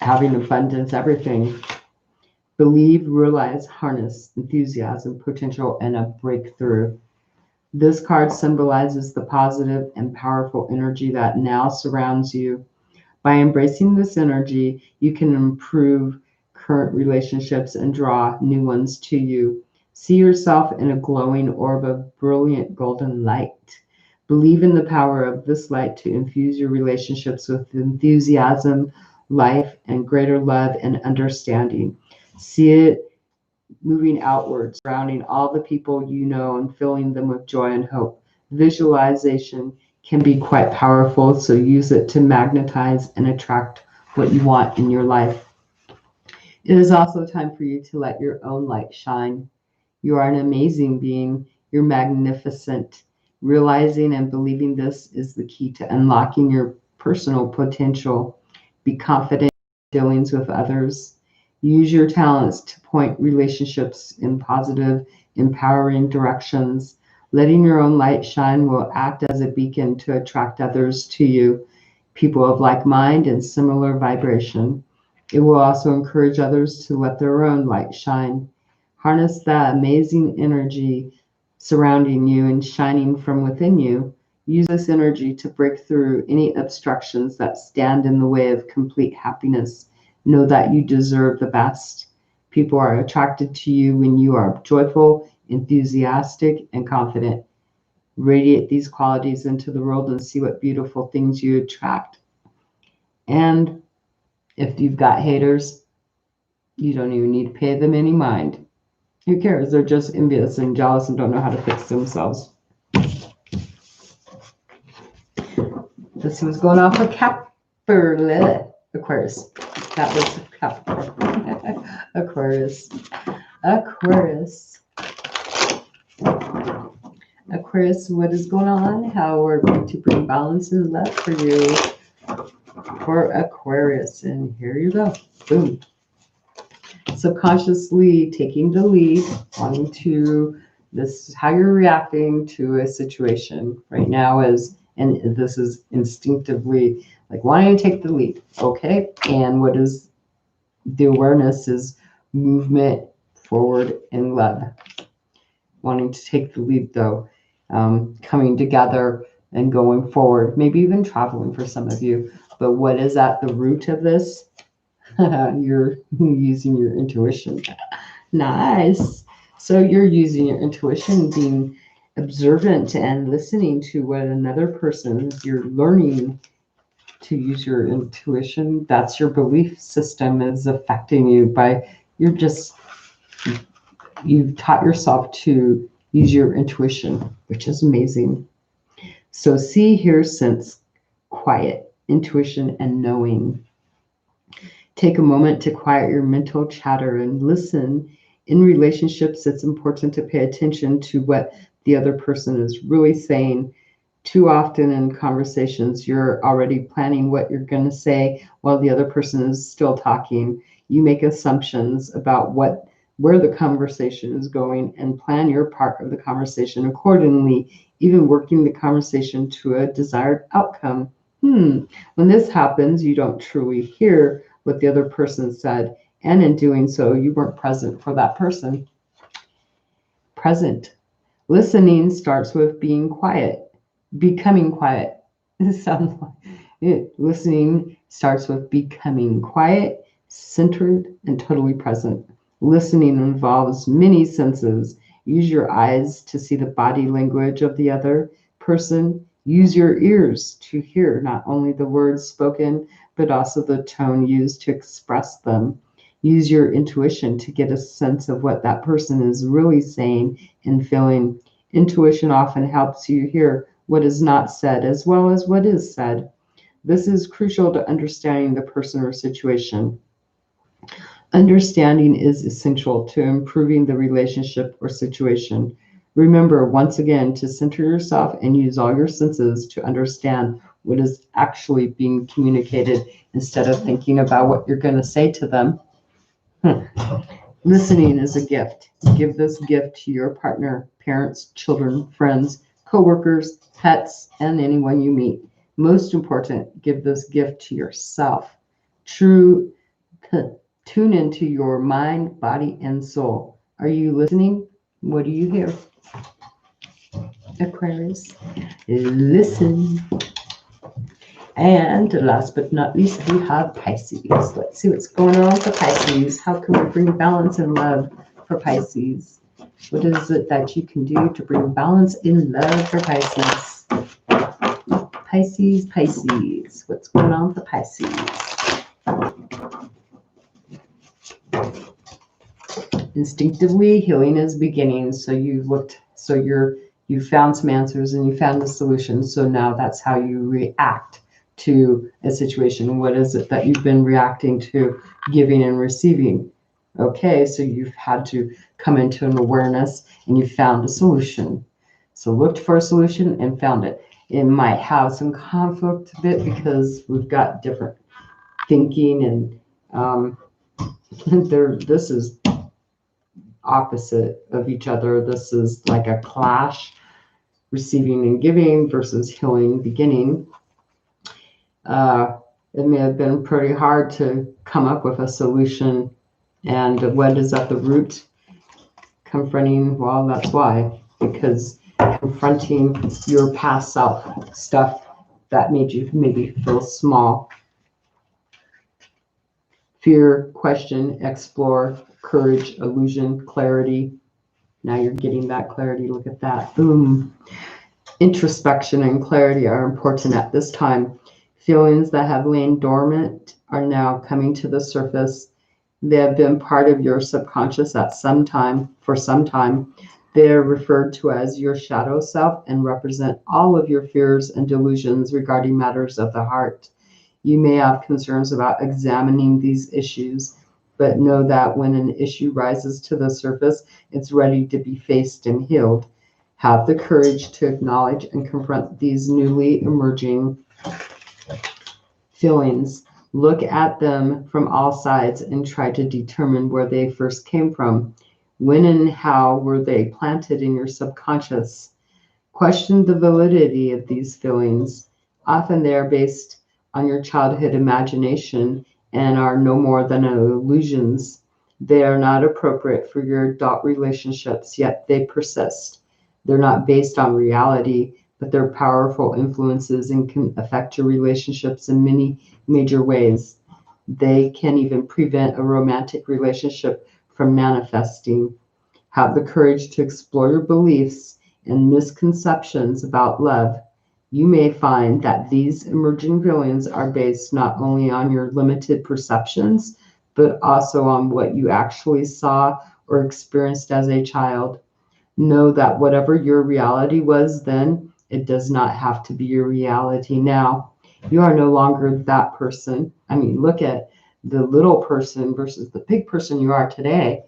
having abundance, everything. Believe, realize, harness, enthusiasm, potential, and a breakthrough. This card symbolizes the positive and powerful energy that now surrounds you. By embracing this energy, you can improve current relationships and draw new ones to you. See yourself in a glowing orb of brilliant golden light. Believe in the power of this light to infuse your relationships with enthusiasm, life, and greater love and understanding. See it moving outwards, surrounding all the people you know and filling them with joy and hope. Visualization can be quite powerful, so use it to magnetize and attract what you want in your life. It is also time for you to let your own light shine. You are an amazing being. You're magnificent. Realizing and believing this is the key to unlocking your personal potential. Be confident in dealings with others. Use your talents to point relationships in positive, empowering directions. Letting your own light shine will act as a beacon to attract others to you, people of like mind and similar vibration. It will also encourage others to let their own light shine. Harness that amazing energy surrounding you and shining from within you. Use this energy to break through any obstructions that stand in the way of complete happiness. Know that you deserve the best. People are attracted to you when you are joyful, enthusiastic, and confident. Radiate these qualities into the world and see what beautiful things you attract. And If you've got haters, you don't even need to pay them any mind. Who cares? They're just envious and jealous and don't know how to fix themselves. This was going off for Aquarius. That was Capricorn. Aquarius. Aquarius, what is going on? How we're going to bring balance and love for you for Aquarius. And here you go. Boom. Subconsciously taking the lead, wanting to, this is how you're reacting to a situation right now and this is instinctively like wanting to take the lead. Okay. And what is the awareness is movement forward in love. Wanting to take the lead though, coming together and going forward, maybe even traveling for some of you. But what is at the root of this? You're using your intuition. Nice. So you're using your intuition, being observant and listening to what another person, you're learning to use your intuition. That's your belief system is affecting you by, you've taught yourself to use your intuition, which is amazing. So see, hear, sense, quiet, intuition, and knowing. Take a moment to quiet your mental chatter and listen. In relationships, it's important to pay attention to what the other person is really saying. Too often in conversations, you're already planning what you're going to say while the other person is still talking. You make assumptions about where the conversation is going and plan your part of the conversation accordingly, even working the conversation to a desired outcome. When this happens, you don't truly hear what the other person said, and in doing so, you weren't present for that person. Present. Listening starts with being quiet, becoming quiet. It sounds like it. Listening starts with becoming quiet, centered, and totally present. Listening involves many senses. Use your eyes to see the body language of the other person. Use your ears to hear not only the words spoken, but also the tone used to express them. Use your intuition to get a sense of what that person is really saying and feeling. Intuition often helps you hear what is not said as well as what is said. This is crucial to understanding the person or situation. Understanding is essential to improving the relationship or situation. Remember, once again, to center yourself and use all your senses to understand what is actually being communicated instead of thinking about what you're going to say to them. Listening is a gift. Give this gift to your partner, parents, children, friends, coworkers, pets, and anyone you meet. Most important, give this gift to yourself. Tune into your mind, body, and soul. Are you listening? What do you hear? Aquarius, listen. And last but not least, we have Pisces. Let's see what's going on for Pisces. How can we bring balance and love for Pisces? What is it that you can do to bring balance in love for Pisces? Pisces. What's going on for Pisces? Instinctively, healing is beginning. So you found some answers and you found the solution. So now that's how you react to a situation. What is it that you've been reacting to, giving and receiving? Okay, so you've had to come into an awareness and you found a solution. So looked for a solution and found it. It might have some conflict a bit because we've got different thinking and this is opposite of each other. This is like a clash, receiving and giving versus healing beginning. It may have been pretty hard to come up with a solution. And what is at the root? Confronting, well, that's why. Because confronting your past self, stuff that made you maybe feel small. Fear, question, explore, courage, illusion, clarity. Now you're getting that clarity. Look at that. Boom. Introspection and clarity are important at this time. Feelings that have lain dormant are now coming to the surface. They have been part of your subconscious at some time, for some time. They are referred to as your shadow self and represent all of your fears and delusions regarding matters of the heart. You may have concerns about examining these issues, but know that when an issue rises to the surface, it's ready to be faced and healed. Have the courage to acknowledge and confront these newly emerging feelings. Look at them from all sides and try to determine where they first came from. When and how were they planted in your subconscious? Question the validity of these feelings. Often they are based on your childhood imagination and are no more than illusions. They are not appropriate for your adult relationships, yet they persist. They're not based on reality, but they're powerful influences and can affect your relationships in many major ways. They can even prevent a romantic relationship from manifesting. Have the courage to explore your beliefs and misconceptions about love. You may find that these emerging feelings are based not only on your limited perceptions, but also on what you actually saw or experienced as a child. Know that whatever your reality was then, it does not have to be your reality now. You are no longer that person. I mean, look at the little person versus the big person you are today.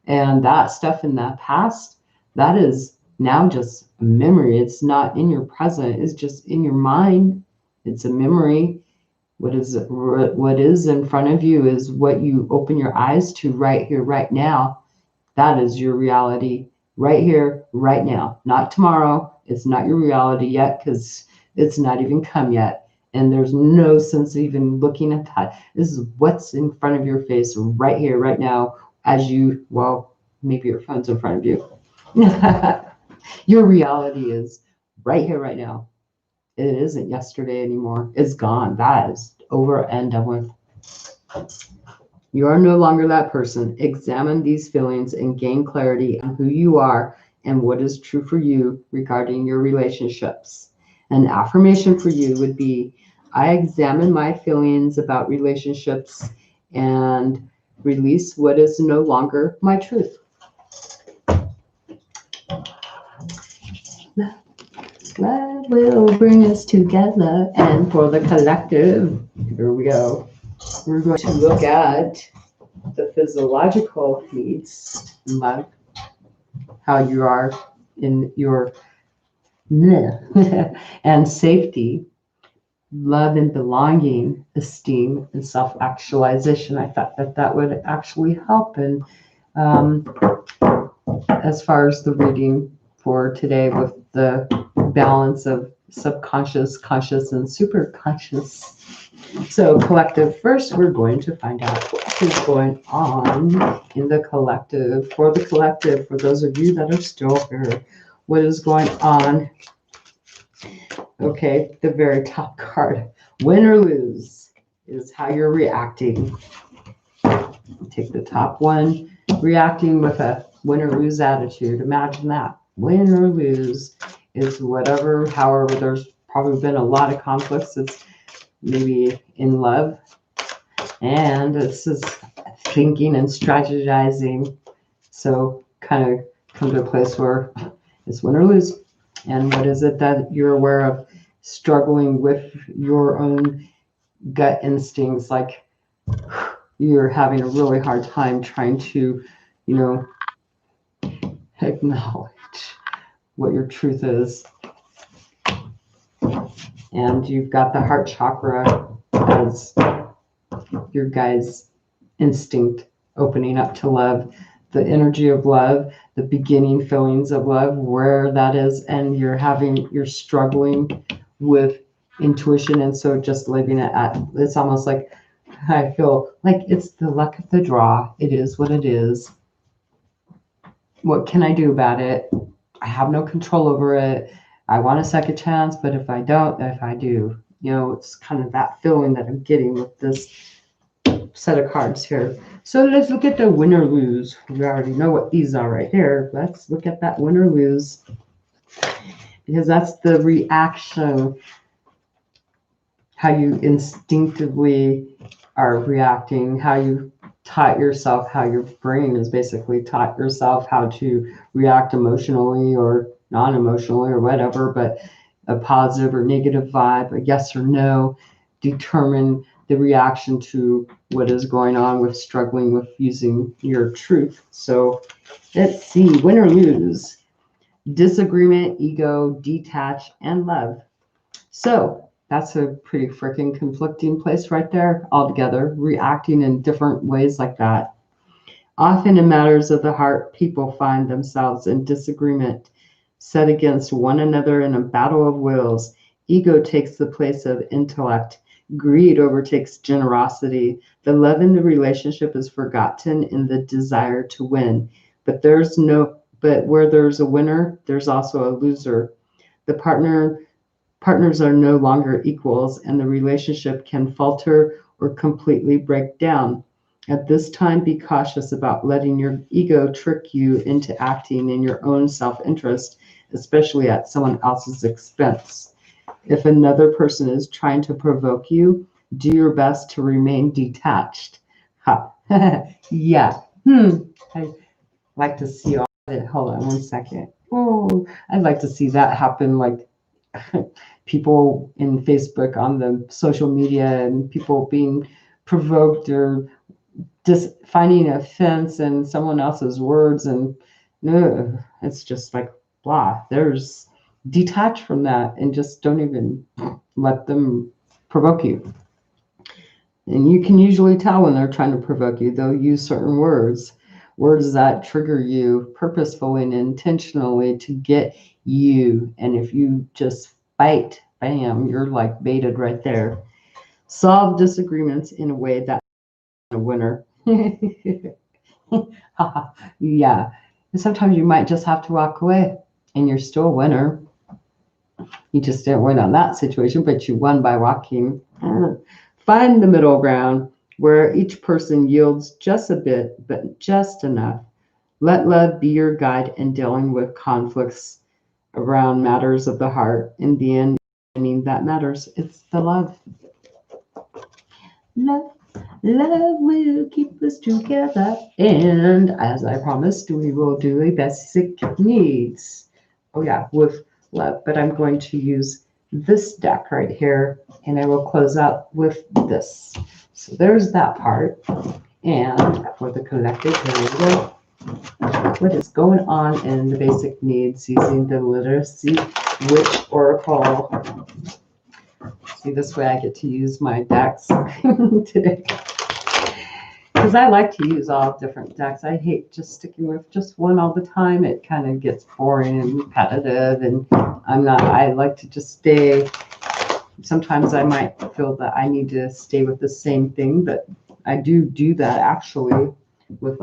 And that stuff in the past, that is now just a memory. It's not in your present, it's just in your mind. It's a memory. What is in front of you is what you open your eyes to right here, right now. That is your reality right here, right now. Not tomorrow. It's not your reality yet because it's not even come yet. And there's no sense of even looking at that. This is what's in front of your face right here, right now, as you, well, maybe your phone's in front of you. Your reality is right here, right now. It isn't yesterday anymore. It's gone. That is over and done with. You are no longer that person. Examine these feelings and gain clarity on who you are and what is true for you regarding your relationships. An affirmation for you would be, I examine my feelings about relationships and release what is no longer my truth. Love will bring us together, and for the collective, here we go. We're going to look at the physiological needs in love, how you are in your and safety, love and belonging, esteem, and self-actualization. I thought that that would actually help. And as far as the reading for today, with the balance of subconscious, conscious, and superconscious. So collective, first we're going to find out what is going on in the collective. For the collective, for those of you that are still here, what is going on? Okay, the very top card, win or lose, is how you're reacting. Take the top one, reacting with a win or lose attitude. Imagine that. Win or lose is whatever, however, there's probably been a lot of conflicts. It's maybe in love, and this is thinking and strategizing. So kind of come to a place where it's win or lose. And what is it that you're aware of? Struggling with your own gut instincts, like you're having a really hard time trying to, acknowledge what your truth is. And you've got the heart chakra as your guys' instinct opening up to love, the energy of love, the beginning feelings of love, where that is, and you're struggling with intuition, and so just leaving it at, it's almost like, I feel like it's the luck of the draw. It is what it is. What can I do about it? I have no control over it. I want a second chance, but if I don't, if I do, it's kind of that feeling that I'm getting with this set of cards here. So let's look at the win or lose. We already know what these are right here. Let's look at that win or lose, because that's the reaction. how you instinctively are reacting, how you taught yourself, how your brain is basically taught yourself how to react emotionally or non-emotionally or whatever, but a positive or negative vibe, a yes or no, determine the reaction to what is going on with struggling with using your truth. So let's see, win or lose, disagreement, ego, detach, and love. So that's a pretty freaking conflicting place right there altogether, reacting in different ways like that. Often in matters of the heart, people find themselves in disagreement, set against one another in a battle of wills. Ego takes the place of intellect. Greed overtakes generosity. The love in the relationship is forgotten in the desire to win. But where there's a winner, there's also a loser. The partners are no longer equals, and the relationship can falter or completely break down. At this time, be cautious about letting your ego trick you into acting in your own self-interest, especially at someone else's expense. If another person is trying to provoke you, do your best to remain detached. Ha. Yeah. I like to see all that. Hold on one second. Oh, I'd like to see that happen, like people in Facebook on the social media and people being provoked or just finding offense in someone else's words, and no, it's just like blah. There's detach from that and just don't even let them provoke you. And you can usually tell when they're trying to provoke you. They'll use certain words that trigger you purposefully and intentionally to get you. And if you just fight, bam, you're like baited right there. Solve disagreements in a way that's a winner. Yeah. And sometimes you might just have to walk away and you're still a winner. You just didn't win on that situation, but you won by walking. Find the middle ground where each person yields just a bit, but just enough. Let love be your guide in dealing with conflicts around matters of the heart. In the end, that matters. It's the love. Love, love will keep us together. And as I promised, we will do a basic needs. Oh yeah, with love. But I'm going to use this deck right here, and I will close out with this. So there's that part. And for the collective, here we go. What is going on in the basic needs using the Literacy Witch Oracle? See, this way I get to use my decks today. Because I like to use all different decks. I hate just sticking with just one all the time. It kind of gets boring and repetitive, and I like to just stay. Sometimes I might feel that I need to stay with the same thing, but I do that actually with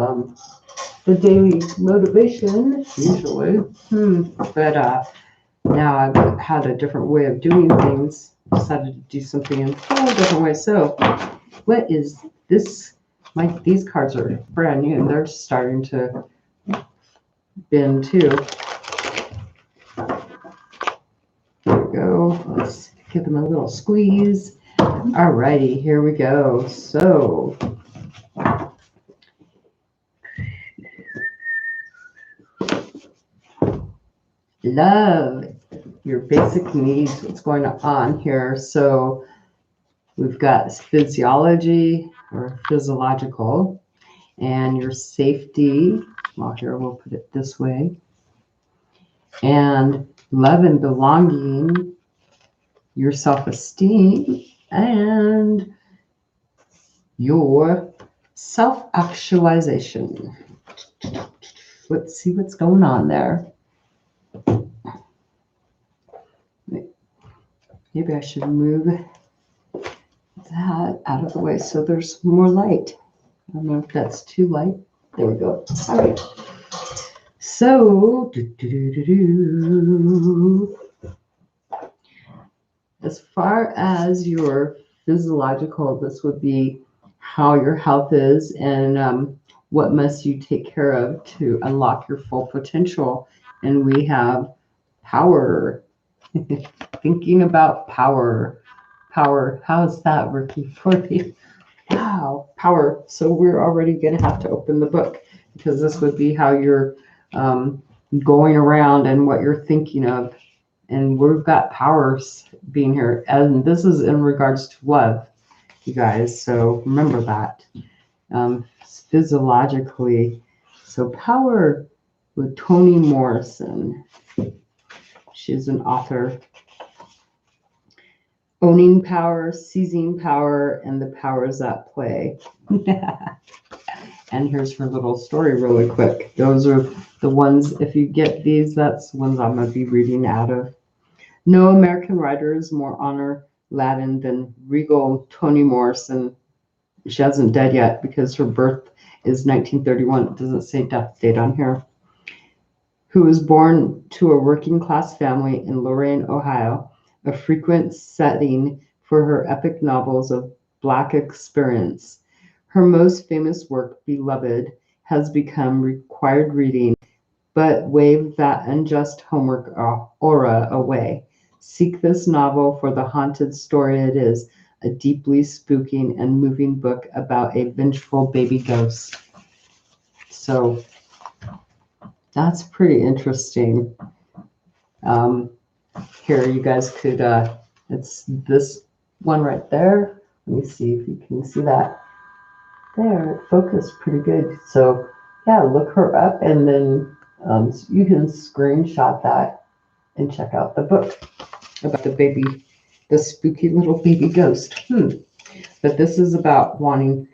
the daily motivation usually. But now I've had a different way of doing things. Decided to do something in a whole different way. So, what is this? These cards are brand new and they're starting to bend too. There we go. Let's give them a little squeeze. Alrighty, here we go. So, love, your basic needs, what's going on here. So, we've got physiology or physiological, and your safety. Well, here we'll put it this way. And love and belonging, your self-esteem, and your self-actualization. Let's see what's going on there. Maybe I should move that out of the way so there's more light. I don't know if that's too light. There we go. All right. So, as far as your physiological, this would be how your health is and what must you take care of to unlock your full potential. And we have power. Thinking about power. Power. How is that working for you? Wow, power. So we're already going to have to open the book because this would be how you're going around and what you're thinking of. And we've got powers being here. And this is in regards to love, you guys. So remember that. Physiologically. So power with Toni Morrison. She's an author. Owning power, seizing power, and the powers at play. And here's her little story really quick. Those are the ones, if you get these, that's the ones I'm going to be reading out of. No American writer is more honor laden than regal Toni Morrison. She hasn't died yet because her birth is 1931. It doesn't say death date on here. Who was born to a working class family in Lorain, Ohio, a frequent setting for her epic novels of Black experience. Her most famous work, Beloved, has become required reading, but wave that unjust homework aura away. Seek this novel for the haunted story it is, a deeply spooking and moving book about a vengeful baby ghost. So that's pretty interesting. Here, you guys could, it's this one right there. Let me see if you can see that. There, it focused pretty good. So yeah, look her up and then you can screenshot that and check out the book about the spooky little baby ghost. But this is about wanting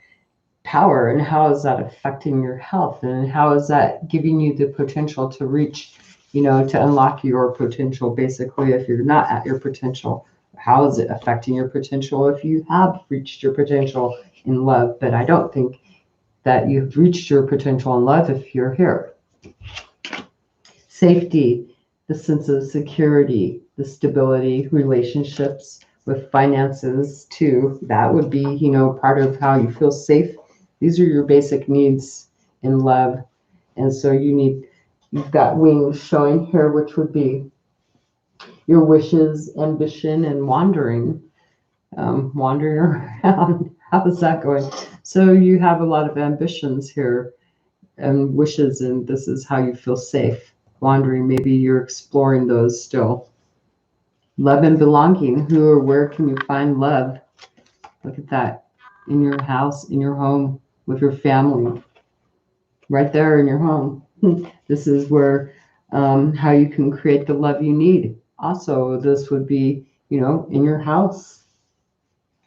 power and how is that affecting your health and how is that giving you the potential to reach, to unlock your potential. Basically, if you're not at your potential, how is it affecting your potential if you have reached your potential in love? But I don't think that you've reached your potential in love if you're here. Safety, the sense of security, the stability, relationships with finances too. That would be, part of how you feel safe. These are your basic needs in love. And so you've got wings showing here, which would be your wishes, ambition, and wandering around. How's that going? So you have a lot of ambitions here and wishes, and this is how you feel safe. Wandering, maybe you're exploring those still. Love and belonging. Who or where can you find love? Look at that. In your house, in your home, with your family. Right there in your home. This is where how you can create the love you need. Also, this would be, in your house.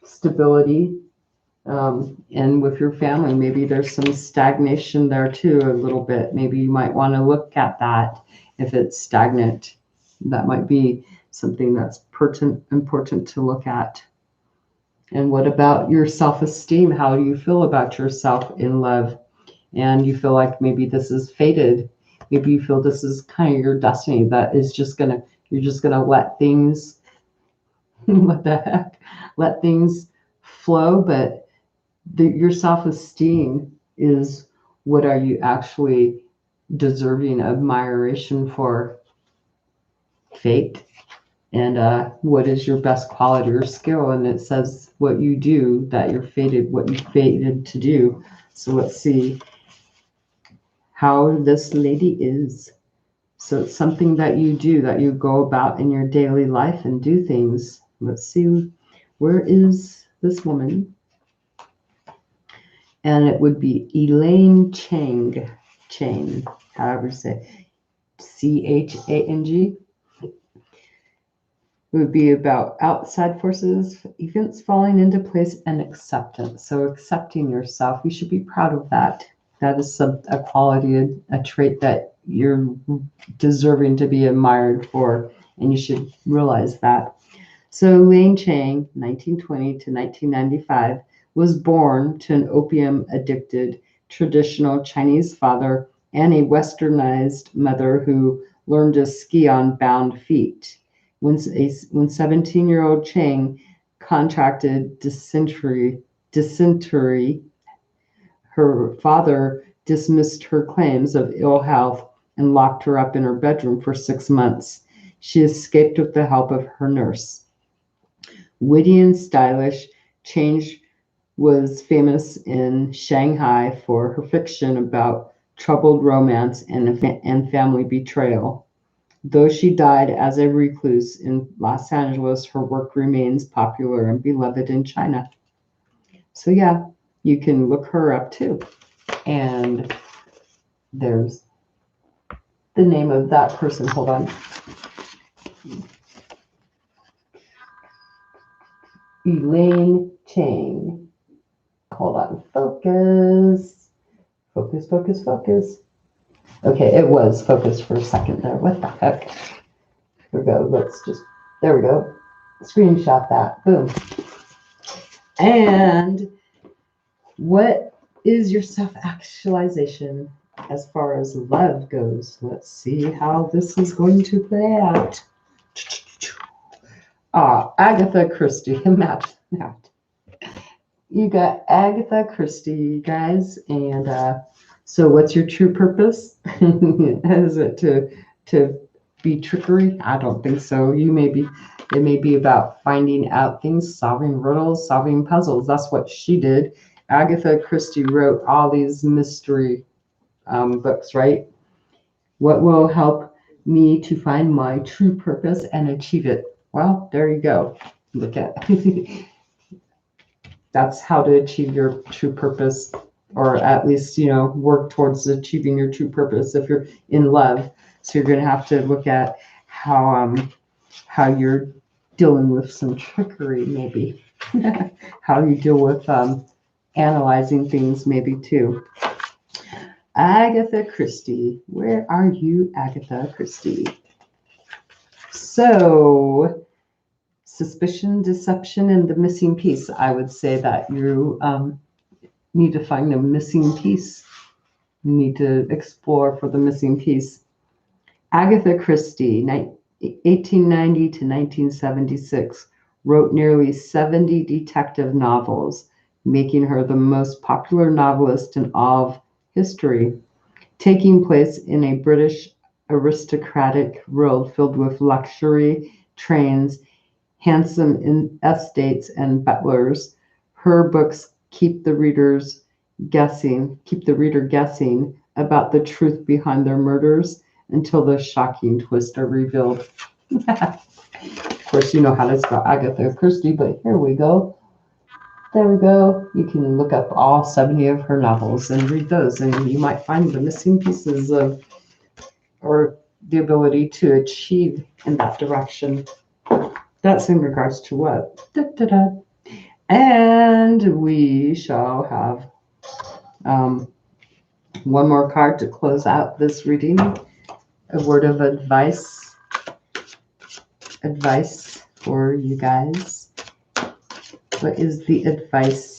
Stability. And with your family, maybe there's some stagnation there too, a little bit. Maybe you might want to look at that if it's stagnant. That might be something that's important to look at. And what about your self-esteem? How do you feel about yourself in love? And you feel like maybe this is fated. Maybe you feel this is kind of your destiny that is you're just gonna let things, what the heck, let things flow. But your self-esteem is, what are you actually deserving admiration for? Fate. And what is your best quality or skill? And it says what you do, that what you fated to do. So let's see how this lady is. So it's something that you do, that you go about in your daily life and do things. Let's see, where is this woman? And it would be Elaine Chang, however you say, Chang. It would be about outside forces, events falling into place, and acceptance. So accepting yourself, you should be proud of that. That is a quality, a trait that you're deserving to be admired for, and you should realize that. So Elaine Chang, 1920 to 1995, was born to an opium-addicted traditional Chinese father and a westernized mother who learned to ski on bound feet. When 17-year-old Chang contracted dysentery, her father dismissed her claims of ill health and locked her up in her bedroom for 6 months. She escaped with the help of her nurse. Witty and stylish, Change was famous in Shanghai for her fiction about troubled romance and family betrayal. Though she died as a recluse in Los Angeles, her work remains popular and beloved in China. So, yeah, you can look her up too. And there's the name of that person. Hold on. Elaine Chang. Hold on. Focus. Focus, focus, focus. Okay, it was focused for a second there. What the heck? Here we go. There we go. Screenshot that. Boom. And what is your self-actualization as far as love goes? Let's see how this is going to play out. Agatha Christie. Match that. You got Agatha Christie, guys. And so what's your true purpose? Is it to be trickery? I don't think so. It may be about finding out things, solving riddles, solving puzzles. That's what she did. Agatha Christie wrote all these mystery books, right? What will help me to find my true purpose and achieve it? Well, there you go. Look at that's how to achieve your true purpose, or at least, work towards achieving your true purpose if you're in love. So you're going to have to look at how you're dealing with some trickery, maybe. How you deal with analyzing things, maybe too. Agatha Christie. Where are you, Agatha Christie? So, suspicion, deception, and the missing piece. I would say that you need to find a missing piece. You need to explore for the missing piece. Agatha Christie, 1890 to 1976, wrote nearly 70 detective novels, making her the most popular novelist in all of history, taking place in a British aristocratic world filled with luxury, trains, handsome estates, and butlers. Her books keep the reader guessing about the truth behind their murders until the shocking twist are revealed. Of course, you know how to spell Agatha Christie, but here we go. There we go. You can look up all 70 of her novels and read those, and you might find the missing pieces or the ability to achieve in that direction. That's in regards to what? Da, da, da. And we shall have one more card to close out this reading. A word of advice for you guys. What is the advice?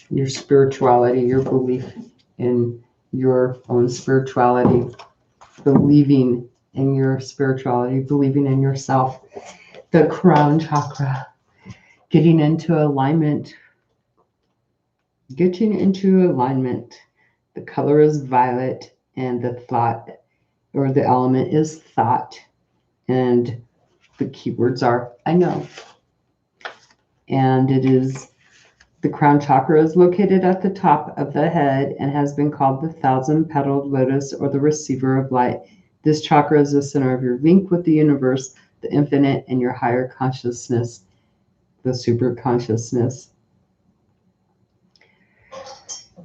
Your spirituality, your belief in your own spirituality, believing in your spirituality, believing in yourself. The crown chakra, getting into alignment. The color is violet, and the thought, or the element, is thought. And the keywords are I know. And the crown chakra is located at the top of the head and has been called the 1,000-petaled lotus, or the receiver of light. This chakra is the center of your link with the universe, the infinite, and your higher consciousness, the super consciousness.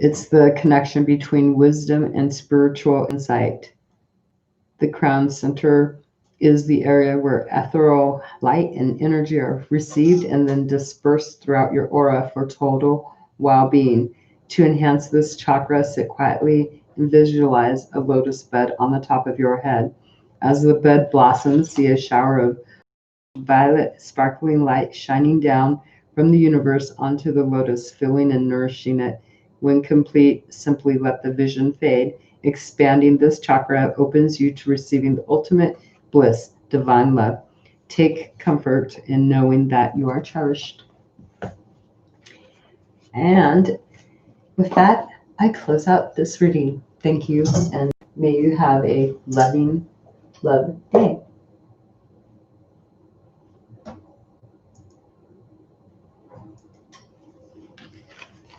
It's the connection between wisdom and spiritual insight. The crown center is the area where ethereal light and energy are received and then dispersed throughout your aura for total well-being. To enhance this chakra, sit quietly and visualize a lotus bed on the top of your head. As the bed blossoms, see a shower of violet sparkling light shining down from the universe onto the lotus, filling and nourishing it. When complete, simply let the vision fade. Expanding this chakra opens you to receiving the ultimate bliss, divine love. Take comfort in knowing that you are cherished. And with that, I close out this reading. Thank you, and May you have a loving, love day.